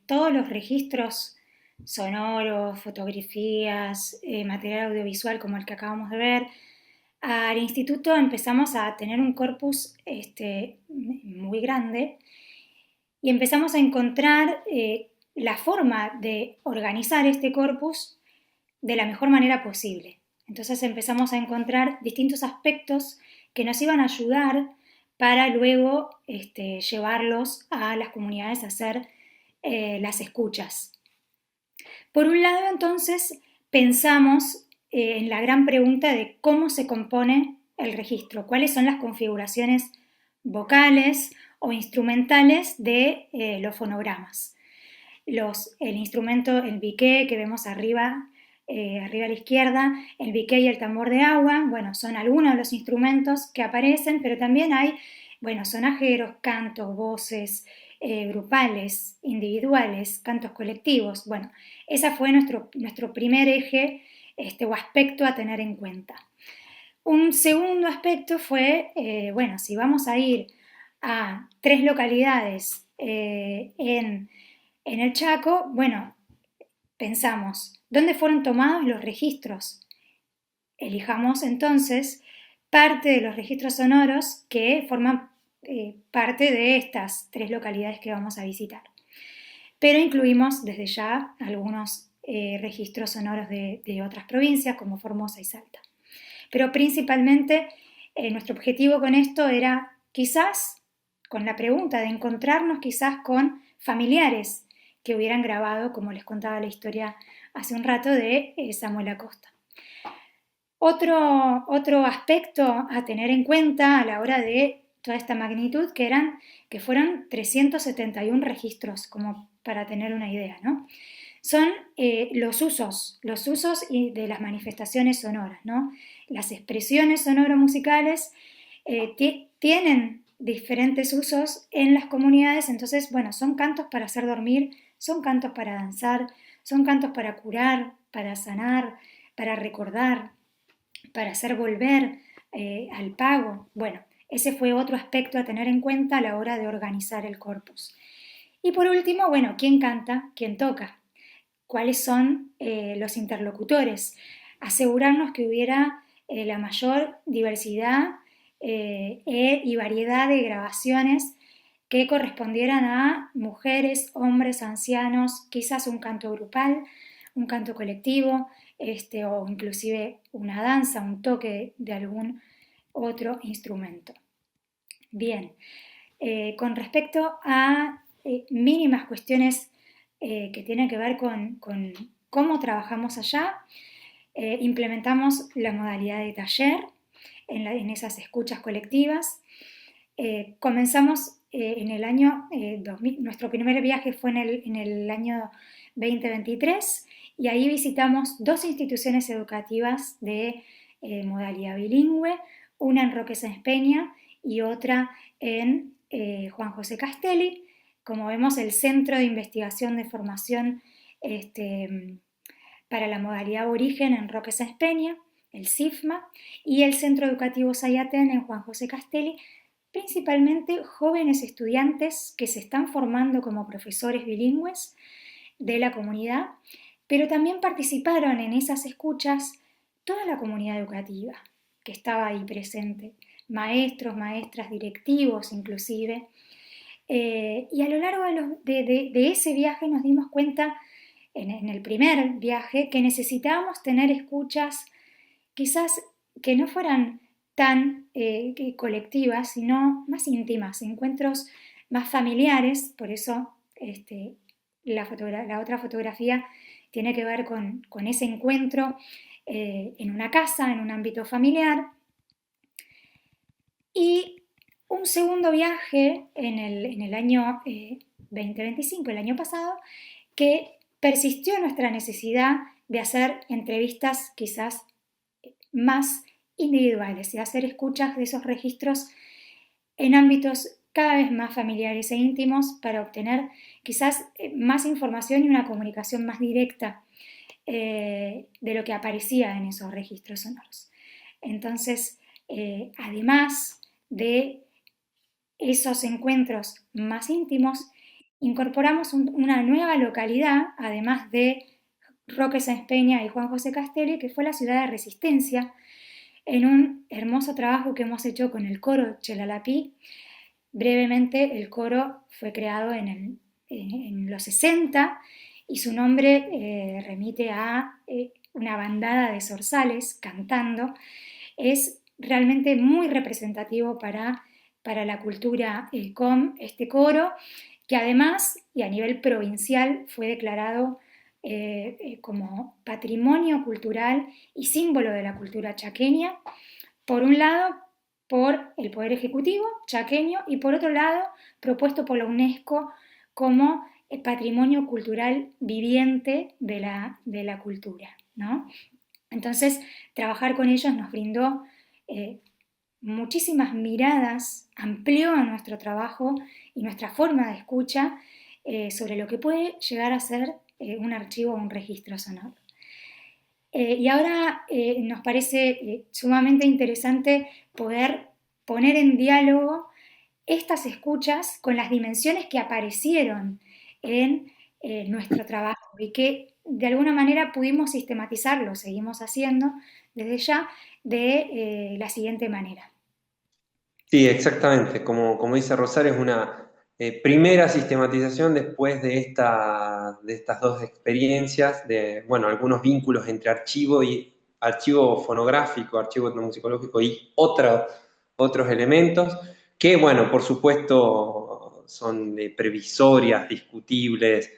todos los registros sonoros, fotografías, material audiovisual como el que acabamos de ver, al instituto empezamos a tener un corpus muy grande y empezamos a encontrar la forma de organizar este corpus de la mejor manera posible. Entonces empezamos a encontrar distintos aspectos que nos iban a ayudar para luego llevarlos a las comunidades a hacer las escuchas. Por un lado, entonces, pensamos en la gran pregunta de cómo se compone el registro, cuáles son las configuraciones vocales o instrumentales de los fonogramas. El instrumento, el biqué que vemos arriba a la izquierda, el biqué y el tambor de agua, bueno, son algunos de los instrumentos que aparecen, pero también hay, bueno, sonajeros, cantos, voces, grupales, individuales, cantos colectivos. Bueno, ese fue nuestro primer eje o aspecto a tener en cuenta. Un segundo aspecto fue, bueno, si vamos a ir a 3 localidades en el Chaco, bueno, pensamos, ¿dónde fueron tomados los registros? Elijamos entonces parte de los registros sonoros que forman parte de estas 3 localidades que vamos a visitar. Pero incluimos desde ya algunos registros sonoros de otras provincias como Formosa y Salta. Pero principalmente nuestro objetivo con esto era quizás, con la pregunta de encontrarnos quizás con familiares que hubieran grabado, como les contaba la historia hace un rato, de Samuel Acosta. Otro aspecto a tener en cuenta a la hora de toda esta magnitud, que fueron 371 registros, como para tener una idea, ¿no? Son los usos de las manifestaciones sonoras, ¿no? Las expresiones sonoro-musicales tienen diferentes usos en las comunidades, entonces, bueno, son cantos para hacer dormir, son cantos para danzar, son cantos para curar, para sanar, para recordar, para hacer volver al pago. Bueno, ese fue otro aspecto a tener en cuenta a la hora de organizar el corpus. Y por último, bueno, ¿quién canta? ¿Quién toca? ¿Cuáles son los interlocutores? Asegurarnos que hubiera la mayor diversidad y variedad de grabaciones que correspondieran a mujeres, hombres, ancianos, quizás un canto grupal, un canto colectivo, o inclusive una danza, un toque de algún otro instrumento. Bien, con respecto a mínimas cuestiones que tienen que ver con cómo trabajamos allá, implementamos la modalidad de taller en esas escuchas colectivas. Comenzamos en el año 2000, nuestro primer viaje fue en el año 2023 y ahí visitamos 2 instituciones educativas de modalidad bilingüe, una en Roque Sáenz Peña y otra en Juan José Castelli. Como vemos, el Centro de Investigación de Formación para la modalidad aborigen en Roque Sáenz Peña, el CIFMA, y el Centro Educativo Sayatén en Juan José Castelli, principalmente jóvenes estudiantes que se están formando como profesores bilingües de la comunidad, pero también participaron en esas escuchas toda la comunidad educativa que estaba ahí presente, maestros, maestras, directivos inclusive. Y a lo largo de ese viaje nos dimos cuenta, en el primer viaje, que necesitábamos tener escuchas quizás que no fueran tan colectivas, sino más íntimas, encuentros más familiares. Por eso la otra fotografía tiene que ver con ese encuentro en una casa, en un ámbito familiar. Y un segundo viaje en el año 2025, el año pasado, que persistió nuestra necesidad de hacer entrevistas quizás más individuales y hacer escuchas de esos registros en ámbitos cada vez más familiares e íntimos para obtener quizás más información y una comunicación más directa de lo que aparecía en esos registros sonoros. Entonces, además de esos encuentros más íntimos, incorporamos una nueva localidad, además de Roque Sáenz Peña y Juan José Castelli, que fue la ciudad de Resistencia, en un hermoso trabajo que hemos hecho con el coro Chelalapí. Brevemente, el coro fue creado en los 60 y su nombre remite a una bandada de zorzales cantando. Es realmente muy representativo para la cultura com, este coro, que además, y a nivel provincial, fue declarado como patrimonio cultural y símbolo de la cultura chaqueña, por un lado por el Poder Ejecutivo chaqueño y por otro lado propuesto por la UNESCO como el patrimonio cultural viviente de la cultura, ¿no? Entonces, trabajar con ellos nos brindó muchísimas miradas, amplió nuestro trabajo y nuestra forma de escucha sobre lo que puede llegar a ser un archivo o un registro sonoro. Y ahora nos parece sumamente interesante poder poner en diálogo estas escuchas con las dimensiones que aparecieron en nuestro trabajo y que de alguna manera pudimos sistematizarlo, seguimos haciendo desde ya, de la siguiente manera. Sí, exactamente. Como dice Rosario, es una primera sistematización después de estas dos experiencias, de bueno, algunos vínculos entre archivo fonográfico, archivo etnomusicológico y otros elementos, que, bueno, por supuesto son previsorias, discutibles,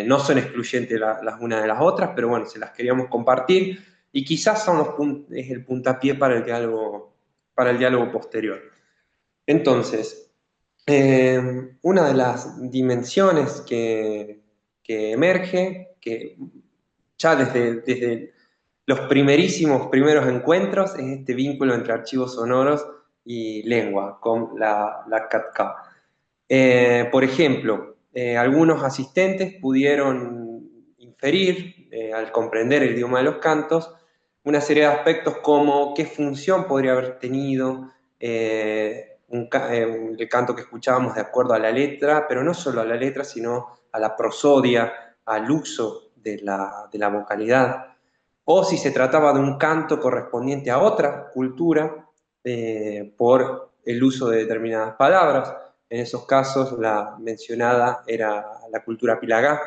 no son excluyentes las unas de las otras, pero bueno, se las queríamos compartir y quizás es el puntapié para el diálogo posterior. Entonces, una de las dimensiones que emerge, que ya desde los primeros encuentros, es este vínculo entre archivos sonoros y lengua, con la CATCA. Por ejemplo, algunos asistentes pudieron inferir, al comprender el idioma de los cantos, una serie de aspectos como qué función podría haber tenido el canto que escuchábamos de acuerdo a la letra, pero no solo a la letra, sino a la prosodia, al uso de la vocalidad, o si se trataba de un canto correspondiente a otra cultura por el uso de determinadas palabras. En esos casos la mencionada era la cultura pilagá.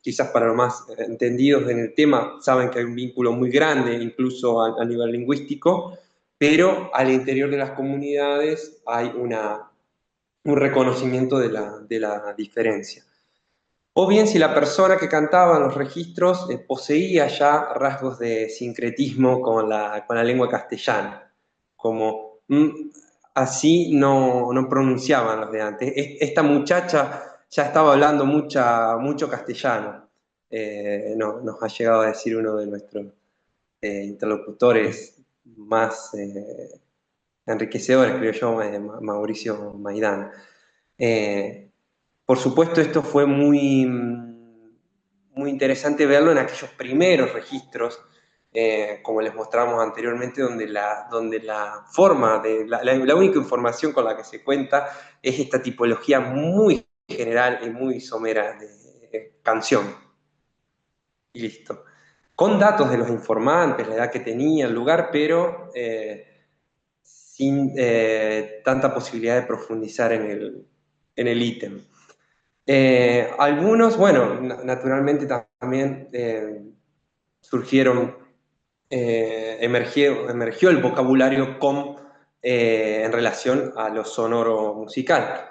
Quizás para los más entendidos en el tema saben que hay un vínculo muy grande, incluso a nivel lingüístico, pero al interior de las comunidades hay un reconocimiento de la diferencia. O bien si la persona que cantaba en los registros poseía ya rasgos de sincretismo con la lengua castellana, como así no pronunciaban los de antes. Esta muchacha ya estaba hablando mucho castellano, nos ha llegado a decir uno de nuestros interlocutores más enriquecedores, creo yo, Mauricio Maidana. Por supuesto, esto fue muy interesante verlo en aquellos primeros registros, como les mostramos anteriormente, donde la forma, la única información con la que se cuenta es esta tipología muy general y muy somera de canción. Y listo. Con datos de los informantes, la edad que tenía, el lugar, pero sin tanta posibilidad de profundizar en el ítem. Algunos, bueno, naturalmente también emergió el vocabulario com en relación a lo sonoro musical.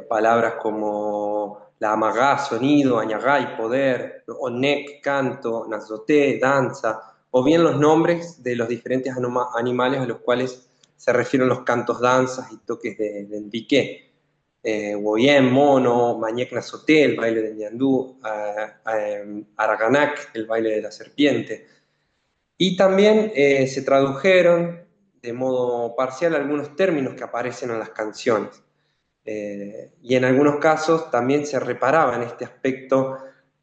Palabras como la amagá, sonido, añagá, poder, onec, canto, nazoté, danza, o bien los nombres de los diferentes animales a los cuales se refieren los cantos, danzas y toques de Enrique. Woyen, mono, Mañek Nazoté, el baile del ñandú, Araganak, el baile de la serpiente. Y también se tradujeron de modo parcial algunos términos que aparecen en las canciones. Y en algunos casos también se reparaba en este aspecto,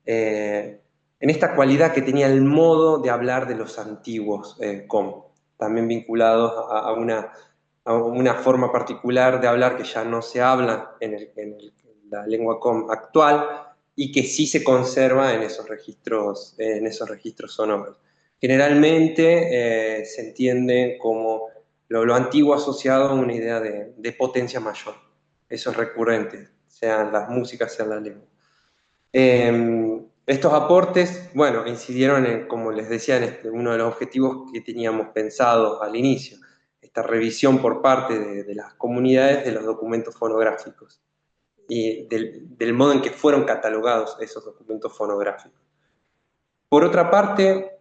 en esta cualidad que tenía el modo de hablar de los antiguos también vinculados a una forma particular de hablar que ya no se habla en la lengua actual y que sí se conserva en esos registros sonoros. Generalmente se entiende como lo antiguo asociado a una idea de potencia mayor. Eso es recurrente, sean las músicas, sean la lengua. Estos aportes, bueno, incidieron como les decía, en uno de los objetivos que teníamos pensados al inicio, esta revisión por parte de las comunidades de los documentos fonográficos y del modo en que fueron catalogados esos documentos fonográficos. Por otra parte,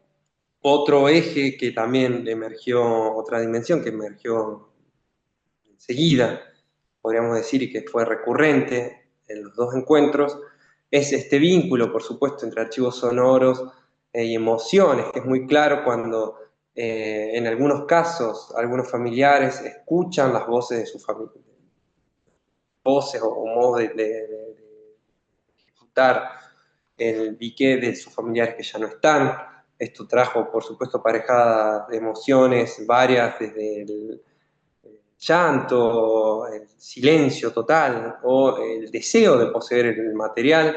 otro eje que también emergió, otra dimensión que emergió enseguida, podríamos decir, y que fue recurrente en los dos encuentros, es este vínculo, por supuesto, entre archivos sonoros y emociones, que es muy claro cuando en algunos casos algunos familiares escuchan las voces de su familia, voces o modos de ejecutar el biqué de sus familiares que ya no están. Esto trajo, por supuesto, aparejadas emociones varias, desde el llanto, el silencio total o el deseo de poseer el material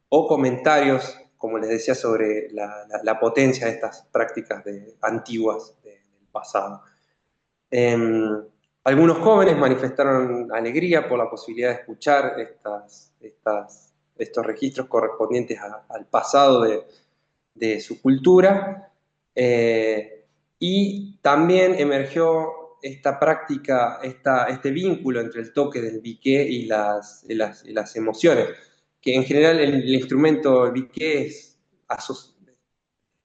o comentarios, como les decía, sobre la potencia de estas prácticas antiguas del pasado. Algunos jóvenes manifestaron alegría por la posibilidad de escuchar estos registros correspondientes al pasado de su cultura, y también emergió esta práctica, este vínculo entre el toque del biqué y las emociones, que en general el instrumento biqué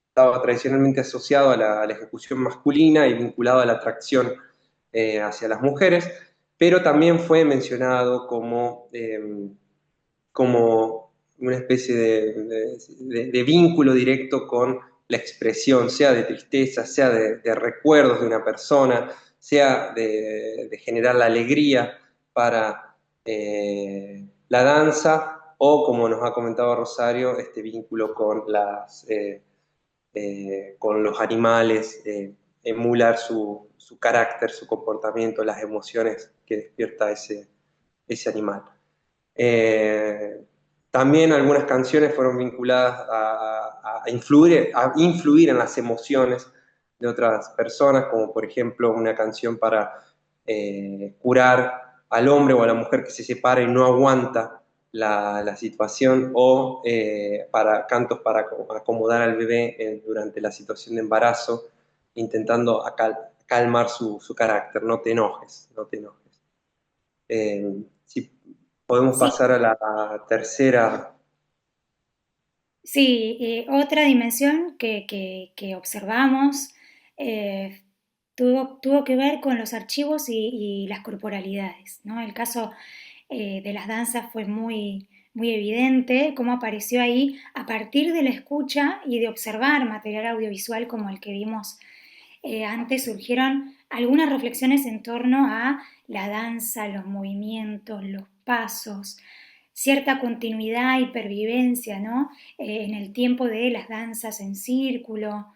estaba tradicionalmente asociado a la ejecución masculina y vinculado a la atracción hacia las mujeres, pero también fue mencionado como una especie de vínculo directo con la expresión, sea de tristeza, sea de recuerdos de una persona, sea de generar la alegría para la danza, o como nos ha comentado Rosario, este vínculo con los animales, emular su carácter, su comportamiento, las emociones que despierta ese animal. También algunas canciones fueron vinculadas a influir en las emociones de otras personas, como por ejemplo una canción para curar al hombre o a la mujer que se separa y no aguanta la situación, o para cantos para acomodar al bebé durante la situación de embarazo, intentando calmar su carácter. No te enojes, no te enojes. Si podemos Sí, pasar a la tercera. sí, otra dimensión que observamos tuvo que ver con los archivos y las corporalidades, ¿no? El caso de las danzas fue muy, muy evidente cómo apareció ahí a partir de la escucha y de observar material audiovisual como el que vimos antes. Surgieron algunas reflexiones en torno a la danza, los movimientos, los pasos, cierta continuidad y pervivencia, ¿no? En el tiempo de las danzas en círculo,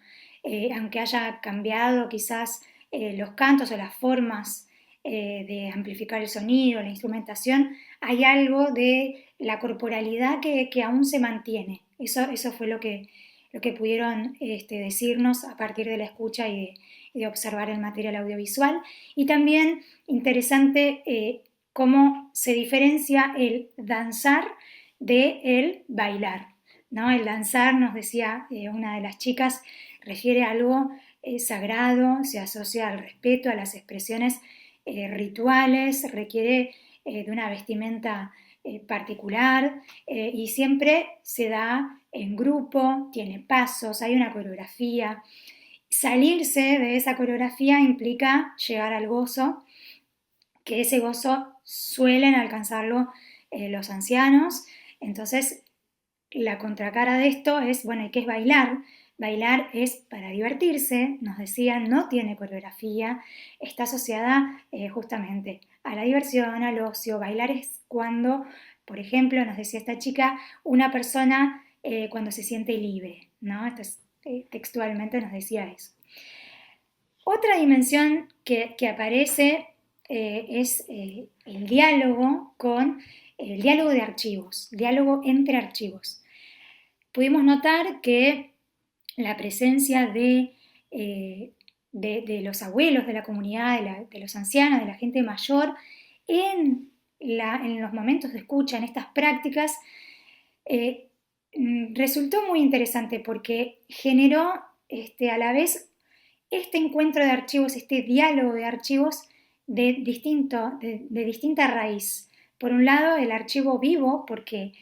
aunque haya cambiado quizás los cantos o las formas de amplificar el sonido, la instrumentación, hay algo de la corporalidad que aún se mantiene. Eso fue lo que pudieron decirnos a partir de la escucha y de observar el material audiovisual. Y también interesante cómo se diferencia el danzar de el bailar, ¿no? El danzar, nos decía una de las chicas, refiere a algo sagrado, se asocia al respeto, a las expresiones rituales, requiere de una vestimenta particular y siempre se da en grupo, tiene pasos, hay una coreografía. Salirse de esa coreografía implica llegar al gozo, que ese gozo suelen alcanzarlo los ancianos. Entonces, la contracara de esto es, bueno, ¿y qué es bailar? Bailar es para divertirse, nos decían, no tiene coreografía, está asociada justamente a la diversión, al ocio. Bailar es cuando, por ejemplo, nos decía esta chica, una persona cuando se siente libre, ¿no? Esto es, textualmente nos decía eso. Otra dimensión que aparece es el diálogo el diálogo de archivos, diálogo entre archivos. Pudimos notar que la presencia de los abuelos de la comunidad, de los ancianos, de la gente mayor, en los momentos de escucha, en estas prácticas, resultó muy interesante porque generó a la vez este encuentro de archivos, este diálogo de archivos de distinta raíz. Por un lado, el archivo vivo, porque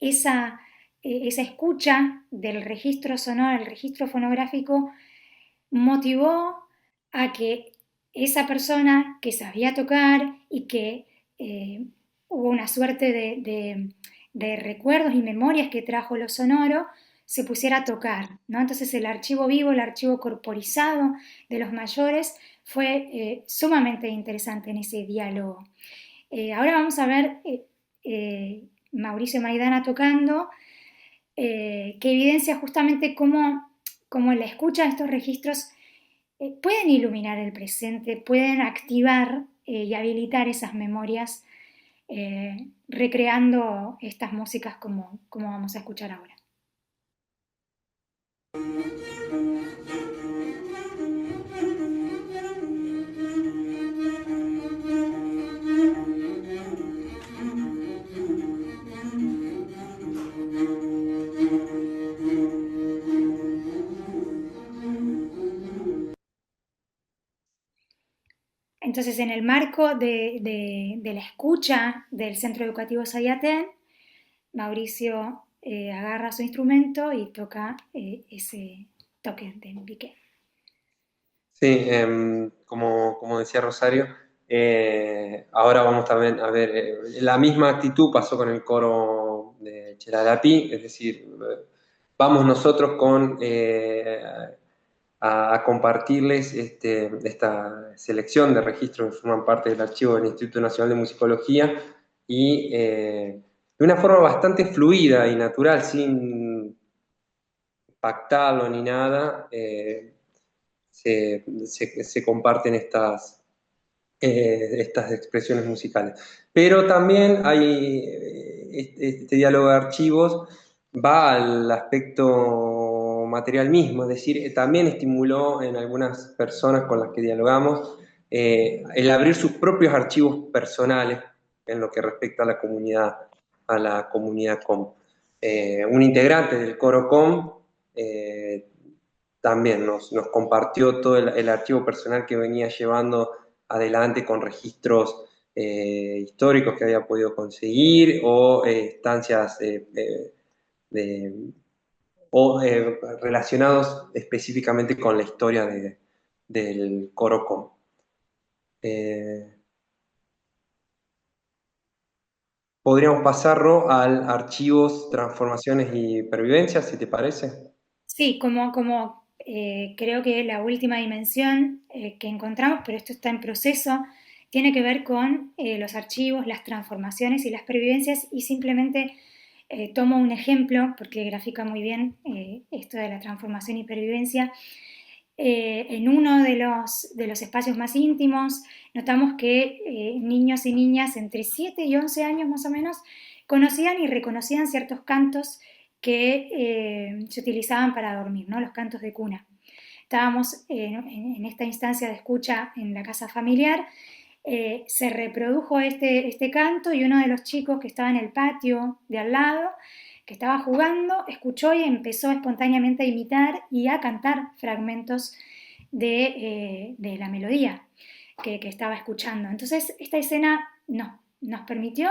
esa escucha del registro sonoro, el registro fonográfico, motivó a que esa persona que sabía tocar y que hubo una suerte de recuerdos y memorias que trajo lo sonoro, se pusiera a tocar, ¿no? Entonces el archivo vivo, el archivo corporizado de los mayores fue sumamente interesante en ese diálogo. Ahora vamos a ver Mauricio Maidana tocando, que evidencia justamente cómo la escucha de estos registros pueden iluminar el presente, pueden activar y habilitar esas memorias, recreando estas músicas como vamos a escuchar ahora. Entonces, en el marco de la escucha del Centro Educativo Sayatén, Mauricio agarra su instrumento y toca ese toque de piqué. Sí, como decía Rosario, ahora vamos también a ver, la misma actitud pasó con el coro de Chelalapí, es decir, vamos nosotros a compartirles esta selección de registros que forman parte del archivo del Instituto Nacional de Musicología y de una forma bastante fluida y natural, sin pactarlo ni nada, se comparten estas expresiones musicales. Pero también hay este diálogo de archivos va al aspecto material mismo, es decir, también estimuló en algunas personas con las que dialogamos el abrir sus propios archivos personales en lo que respecta a la comunidad COM. Un integrante del coro COM también nos compartió todo el archivo personal que venía llevando adelante con registros históricos que había podido conseguir o estancias relacionados específicamente con la historia del coro COM. Podríamos pasarlo al archivos, transformaciones y pervivencias, si te parece. Sí, creo que la última dimensión que encontramos, pero esto está en proceso, tiene que ver con los archivos, las transformaciones y las pervivencias, y simplemente tomo un ejemplo porque grafica muy bien esto de la transformación y pervivencia. En uno de los espacios más íntimos notamos que niños y niñas entre 7 y 11 años más o menos conocían y reconocían ciertos cantos que se utilizaban para dormir, ¿no? Los cantos de cuna. Estábamos en esta instancia de escucha en la casa familiar, se reprodujo este canto y uno de los chicos que estaba en el patio de al lado, que estaba jugando, escuchó y empezó espontáneamente a imitar y a cantar fragmentos de la melodía que estaba escuchando. Entonces, esta escena nos permitió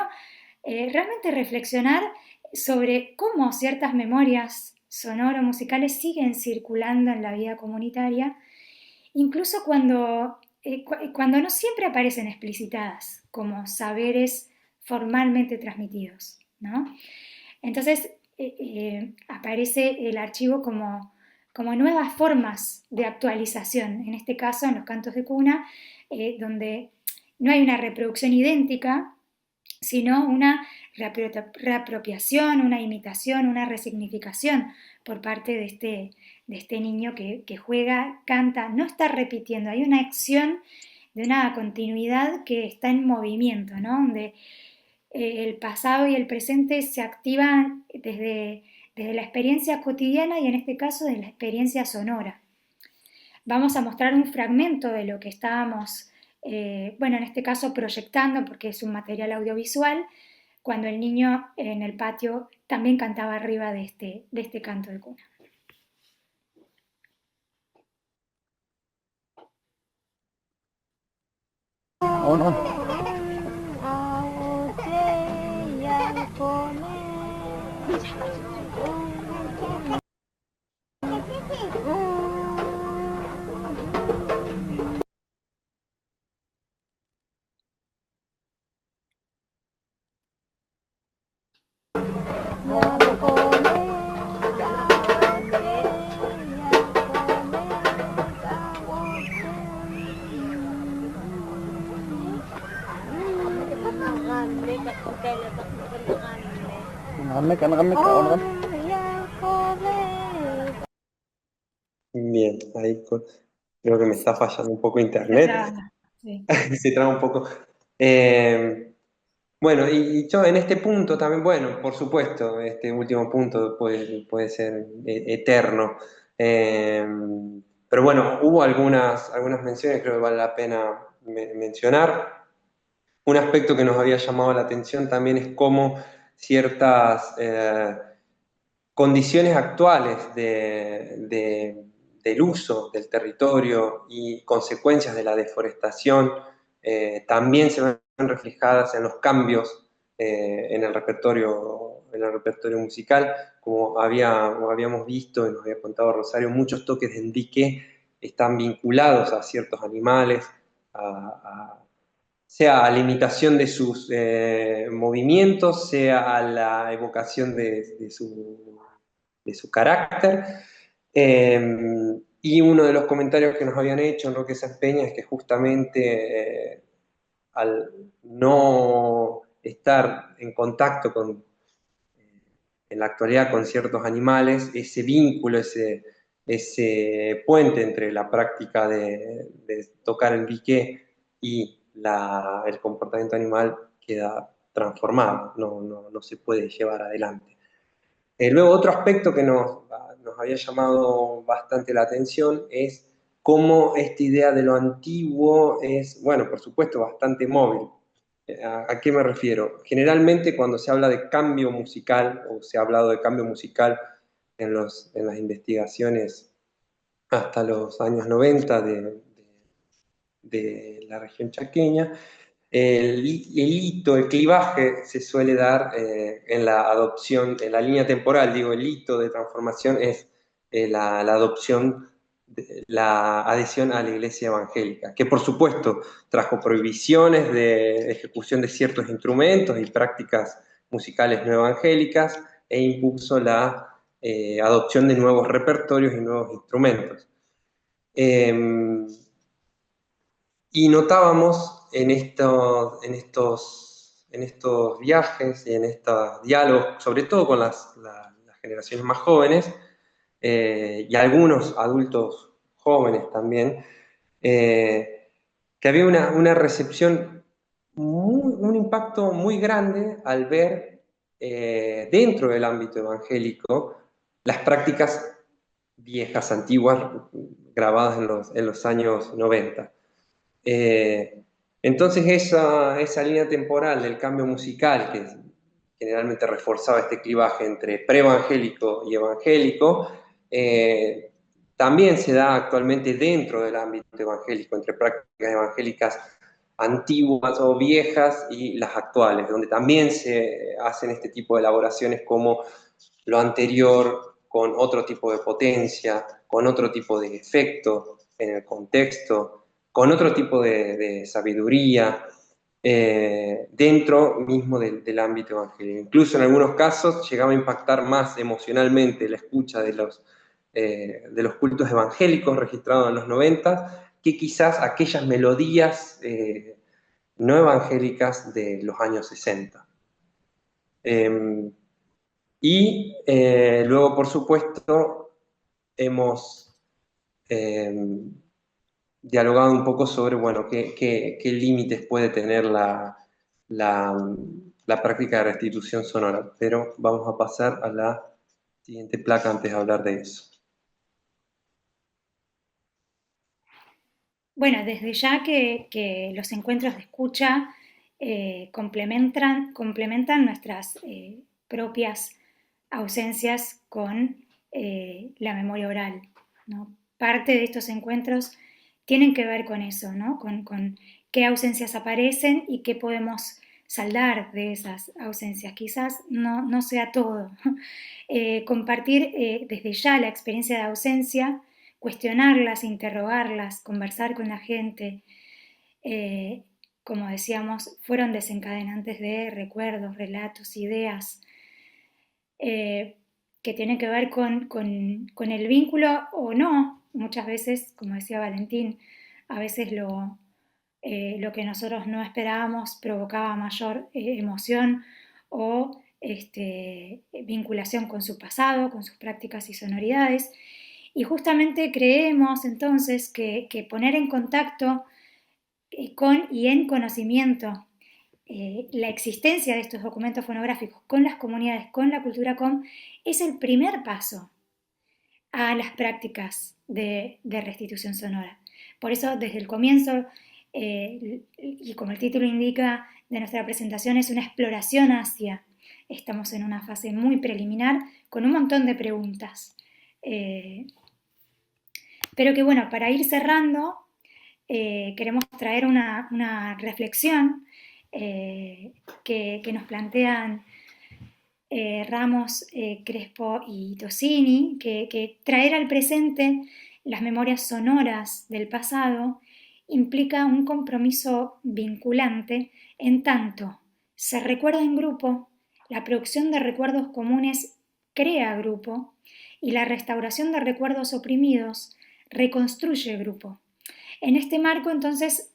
realmente reflexionar sobre cómo ciertas memorias sonoro-musicales siguen circulando en la vida comunitaria, incluso cuando no siempre aparecen explicitadas como saberes formalmente transmitidos, ¿no? Entonces aparece el archivo como nuevas formas de actualización, en este caso en los cantos de cuna, donde no hay una reproducción idéntica, sino una reapropiación, una imitación, una resignificación por parte de este niño que juega, canta, no está repitiendo, hay una acción de una continuidad que está en movimiento, ¿no? Donde el pasado y el presente se activan desde la experiencia cotidiana y en este caso desde la experiencia sonora. Vamos a mostrar un fragmento de lo que estábamos, en este caso proyectando porque es un material audiovisual, cuando el niño en el patio también cantaba arriba de este canto de cuna. Bien, ahí creo que me está fallando un poco internet. Sí. se traba un poco. Bueno, y yo en este punto también, bueno, por supuesto, este último punto puede ser eterno. Eh, pero bueno, hubo algunas menciones, creo que vale la pena mencionar. Un aspecto que nos había llamado la atención también es cómo ciertas condiciones actuales del uso del territorio y consecuencias de la deforestación también se ven reflejadas en los cambios en el repertorio musical, como habíamos visto y nos había contado Rosario, muchos toques de dique están vinculados a ciertos animales, sea a la imitación de sus movimientos, sea a la evocación de su carácter. Y uno de los comentarios que nos habían hecho en Roque Sáenz Peña es que justamente al no estar en contacto en la actualidad con ciertos animales, ese vínculo, ese puente entre la práctica de tocar el dique y el comportamiento animal queda transformado, no se puede llevar adelante. Luego, otro aspecto que nos había llamado bastante la atención es cómo esta idea de lo antiguo es, bueno, por supuesto, bastante móvil. ¿A qué me refiero? Generalmente cuando se habla de cambio musical, o se ha hablado de cambio musical en las investigaciones hasta los años 90 de la región chaqueña, el hito, el clivaje se suele dar en la adopción, en la línea temporal, digo, el hito de transformación es la adopción, la adhesión a la iglesia evangélica, que por supuesto trajo prohibiciones de ejecución de ciertos instrumentos y prácticas musicales no evangélicas e impuso la adopción de nuevos repertorios y nuevos instrumentos. Y notábamos en estos viajes y en estos diálogos, sobre todo con las generaciones más jóvenes y algunos adultos jóvenes también, que había una recepción, un impacto muy grande al ver dentro del ámbito evangélico las prácticas viejas, antiguas, grabadas en los años 90. Eh, entonces esa línea temporal del cambio musical que generalmente reforzaba este clivaje entre preevangélico y evangélico, también se da actualmente dentro del ámbito evangélico, entre prácticas evangélicas antiguas o viejas y las actuales, donde también se hacen este tipo de elaboraciones como lo anterior con otro tipo de potencia, con otro tipo de efecto en el contexto, con otro tipo de sabiduría dentro mismo del ámbito evangélico. Incluso en algunos casos llegaba a impactar más emocionalmente la escucha de los cultos evangélicos registrados en los 90 que quizás aquellas melodías no evangélicas de los años 60. Luego, por supuesto, hemos dialogado un poco sobre, bueno, qué límites puede tener la, la práctica de restitución sonora. Pero vamos a pasar a la siguiente placa antes de hablar de eso. Bueno, desde ya que los encuentros de escucha complementan nuestras propias ausencias con la memoria oral, ¿no? Parte de estos encuentros tienen que ver con eso, ¿no? Con qué ausencias aparecen y qué podemos saldar de esas ausencias. Quizás no sea todo. Compartir desde ya la experiencia de ausencia, cuestionarlas, interrogarlas, conversar con la gente, como decíamos, fueron desencadenantes de recuerdos, relatos, ideas, que tienen que ver con el vínculo o no. Muchas veces, como decía Valentín, a veces lo que nosotros no esperábamos provocaba mayor emoción o vinculación con su pasado, con sus prácticas y sonoridades. Y justamente creemos entonces que poner en contacto con y en conocimiento la existencia de estos documentos fonográficos con las comunidades, con la cultura com, es el primer paso a las prácticas de restitución sonora. Por eso, desde el comienzo, y como el título indica de nuestra presentación, es una exploración hacia. Estamos en una fase muy preliminar con un montón de preguntas. Pero que bueno, para ir cerrando, queremos traer una reflexión que nos plantean Ramos, Crespo y Tosini, que traer al presente las memorias sonoras del pasado implica un compromiso vinculante en tanto se recuerda en grupo, la producción de recuerdos comunes crea grupo y la restauración de recuerdos oprimidos reconstruye grupo. En este marco, entonces,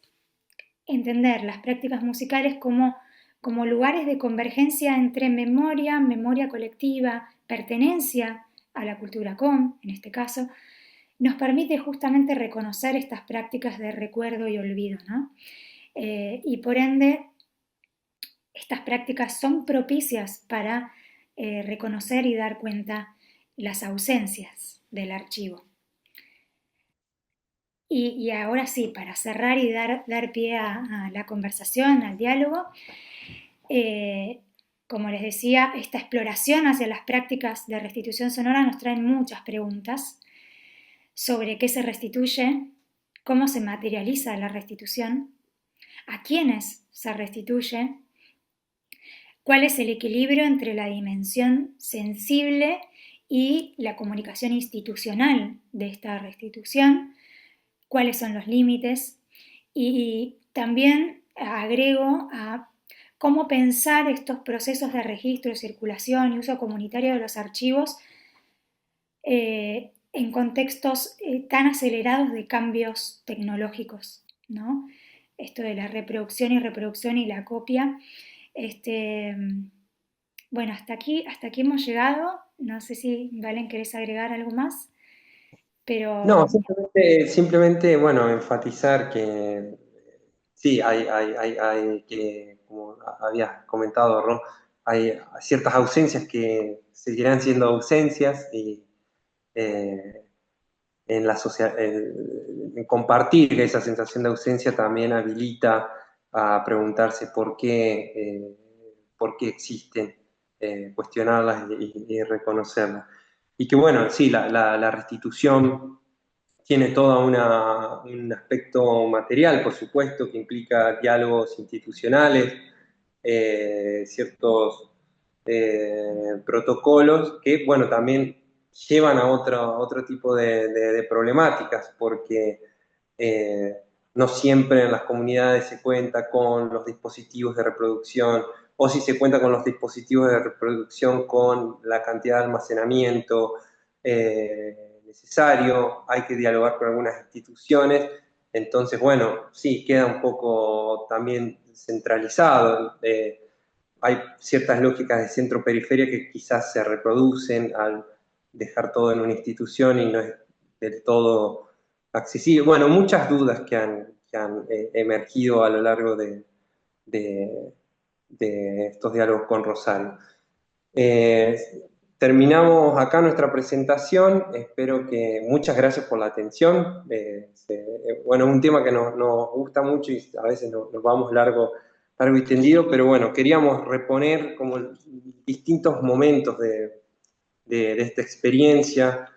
entender las prácticas musicales como lugares de convergencia entre memoria, memoria colectiva, pertenencia a la cultura com, en este caso, nos permite justamente reconocer estas prácticas de recuerdo y olvido, ¿no? Y por ende, estas prácticas son propicias para reconocer y dar cuenta las ausencias del archivo. Y ahora sí, para cerrar y dar pie a la conversación, al diálogo, como les decía, esta exploración hacia las prácticas de restitución sonora nos traen muchas preguntas sobre qué se restituye, cómo se materializa la restitución, a quiénes se restituye, cuál es el equilibrio entre la dimensión sensible y la comunicación institucional de esta restitución, cuáles son los límites, y también agrego a cómo pensar estos procesos de registro, circulación y uso comunitario de los archivos en contextos tan acelerados de cambios tecnológicos, ¿no? Esto de la reproducción y la copia. Bueno, hasta aquí hemos llegado. No sé si, Valen, querés agregar algo más, pero... No, simplemente, bueno, enfatizar que sí, hay que, como habías comentado, Ron, hay ciertas ausencias que seguirán siendo ausencias y en la en compartir esa sensación de ausencia también habilita a preguntarse por qué existen, cuestionarlas y reconocerlas. Y que bueno, sí, la restitución tiene todo un aspecto material, por supuesto, que implica diálogos institucionales, ciertos protocolos que, bueno, también llevan a otro tipo de problemáticas, porque no siempre en las comunidades se cuenta con los dispositivos de reproducción, o si se cuenta con los dispositivos de reproducción con la cantidad de almacenamiento necesario, hay que dialogar con algunas instituciones, entonces, bueno, sí, queda un poco también centralizado. Hay ciertas lógicas de centro-periferia que quizás se reproducen al dejar todo en una institución y no es del todo accesible. Bueno, muchas dudas que han emergido a lo largo de estos diálogos con Rosario. Terminamos acá nuestra presentación. Espero que muchas gracias por la atención. Bueno, es un tema que nos gusta mucho y a veces nos vamos largo y tendido, pero bueno, queríamos reponer como distintos momentos de esta experiencia,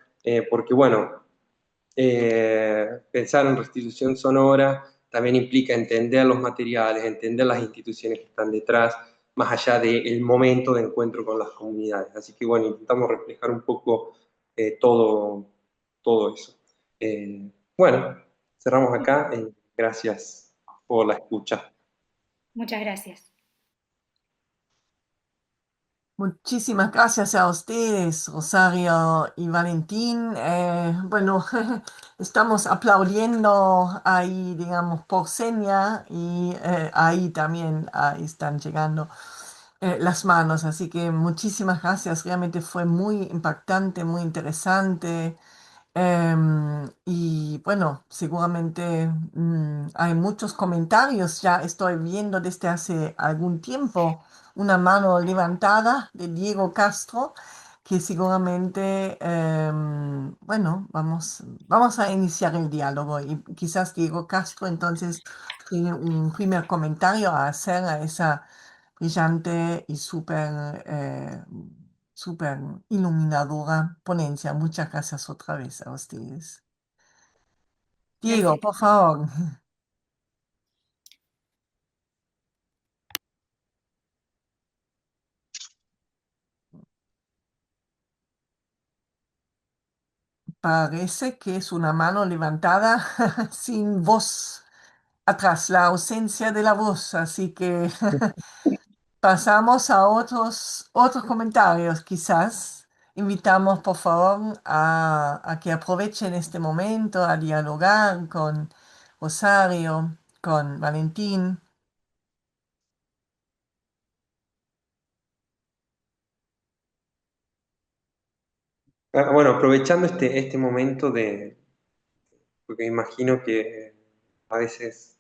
porque bueno, pensar en restitución sonora también implica entender los materiales, entender las instituciones que están detrás, más allá del momento de encuentro con las comunidades. Así que bueno, intentamos reflejar un poco todo eso. Bueno, cerramos acá. Gracias por la escucha. Muchas gracias. Muchísimas gracias a ustedes, Rosario y Valentín. Bueno, estamos aplaudiendo ahí, digamos, por seña y ahí también ahí están llegando las manos. Así que muchísimas gracias. Realmente fue muy impactante, muy interesante. Y bueno, seguramente hay muchos comentarios. Ya estoy viendo desde hace algún tiempo una mano levantada de Diego Castro, que seguramente, bueno, vamos a iniciar el diálogo y quizás Diego Castro entonces tiene un primer comentario a hacer a esa brillante y súper iluminadora ponencia. Muchas gracias otra vez a ustedes. Diego, Gracias. por favor, parece que es una mano levantada sin voz atrás, la ausencia de la voz, así que pasamos a otros comentarios, quizás. Invitamos, por favor, a que aprovechen este momento a dialogar con Rosario, con Valentín. Bueno, aprovechando este momento porque imagino que a veces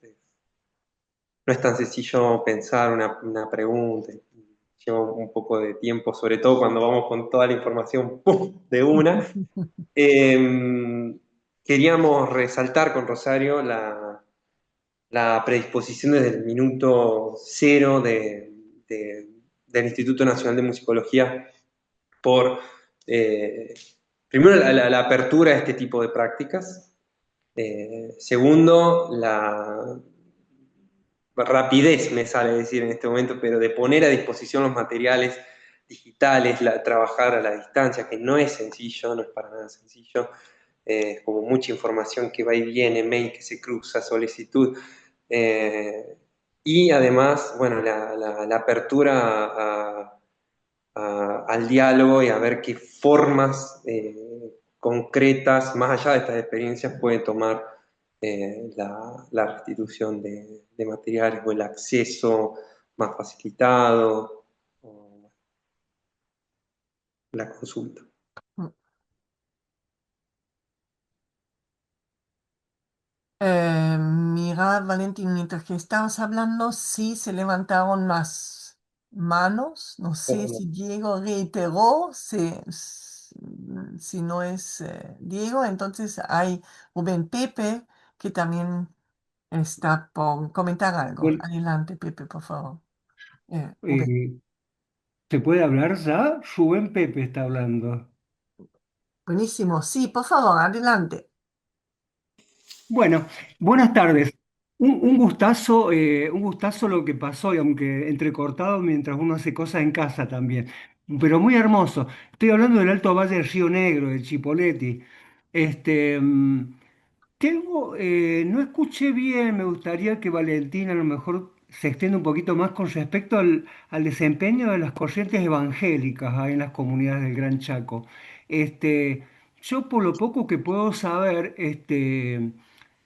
no es tan sencillo pensar una pregunta, lleva un poco de tiempo, sobre todo cuando vamos con toda la información ¡pum! De una. Queríamos resaltar con Rosario la predisposición desde el minuto cero del Instituto Nacional de Musicología por, eh, primero, la apertura a este tipo de prácticas. Segundo, la rapidez, me sale decir en este momento, pero de poner a disposición los materiales digitales, trabajar a la distancia, que no es sencillo, no es para nada sencillo, como mucha información que va y viene, mail que se cruza, solicitud. eh, y además, bueno, la apertura al diálogo y a ver qué formas concretas, más allá de estas experiencias, puede tomar la restitución de materiales o el acceso más facilitado o la consulta. Mira, Valentín, mientras que estabas hablando, sí se levantaron más manos. No sé si Diego reiteró, si no es Diego, entonces hay Rubén Pepe, que también está por comentar algo. Bueno, Adelante, Pepe, por favor. Rubén. eh, ¿se puede hablar ya? Rubén Pepe está hablando. Buenísimo, sí, por favor, adelante. Bueno, buenas tardes. Un gustazo lo que pasó, y aunque entrecortado mientras uno hace cosas en casa también, pero muy hermoso. Estoy hablando del Alto Valle del Río Negro, de Chipoleti. Este, no escuché bien, me gustaría que Valentina a lo mejor se extienda un poquito más con respecto al desempeño de las corrientes evangélicas ahí en las comunidades del Gran Chaco. Este, yo por lo poco que puedo saber,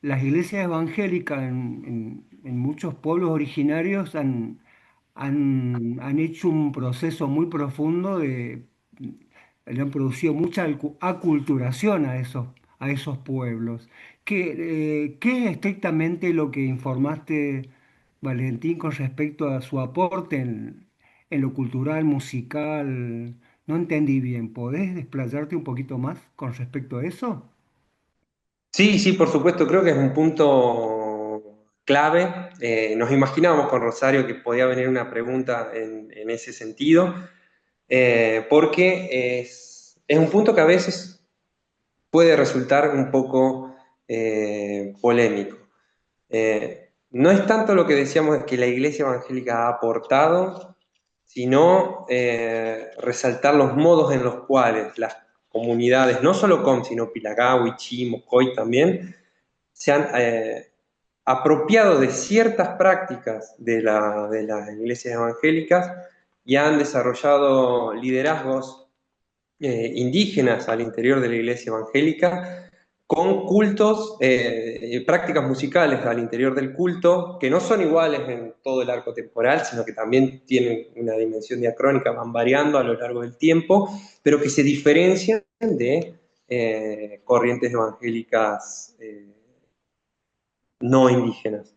las iglesias evangélicas en muchos pueblos originarios han hecho un proceso muy profundo le han producido mucha aculturación a esos pueblos. ¿Qué es estrictamente lo que informaste, Valentín, con respecto a su aporte en lo cultural, musical? No entendí bien. ¿Podés desplayarte un poquito más con respecto a eso? Sí, sí, por supuesto, creo que es un punto clave. Nos imaginábamos con Rosario que podía venir una pregunta en ese sentido, porque es un punto que a veces puede resultar un poco polémico. No es tanto lo que decíamos de que la Iglesia Evangélica ha aportado, sino resaltar los modos en los cuales las comunidades, no solo COM, sino Pilagá, Huichí, Mocoy también, se han apropiado de ciertas prácticas de las iglesias evangélicas y han desarrollado liderazgos indígenas al interior de la iglesia evangélica, con cultos, prácticas musicales al interior del culto, que no son iguales en todo el arco temporal, sino que también tienen una dimensión diacrónica, van variando a lo largo del tiempo, pero que se diferencian de corrientes evangélicas no indígenas,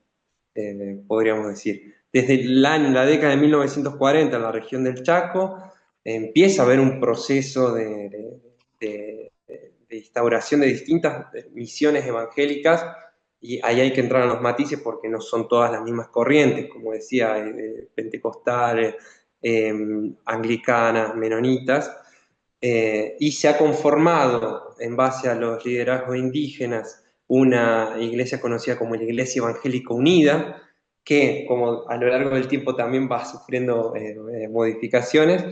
podríamos decir. Desde la década de 1940 en la región del Chaco empieza a haber un proceso de instauración de distintas misiones evangélicas, y ahí hay que entrar en los matices porque no son todas las mismas corrientes, como decía, pentecostales, anglicanas, menonitas, y se ha conformado en base a los liderazgos indígenas una iglesia conocida como la Iglesia Evangélica Unida, que como a lo largo del tiempo también va sufriendo modificaciones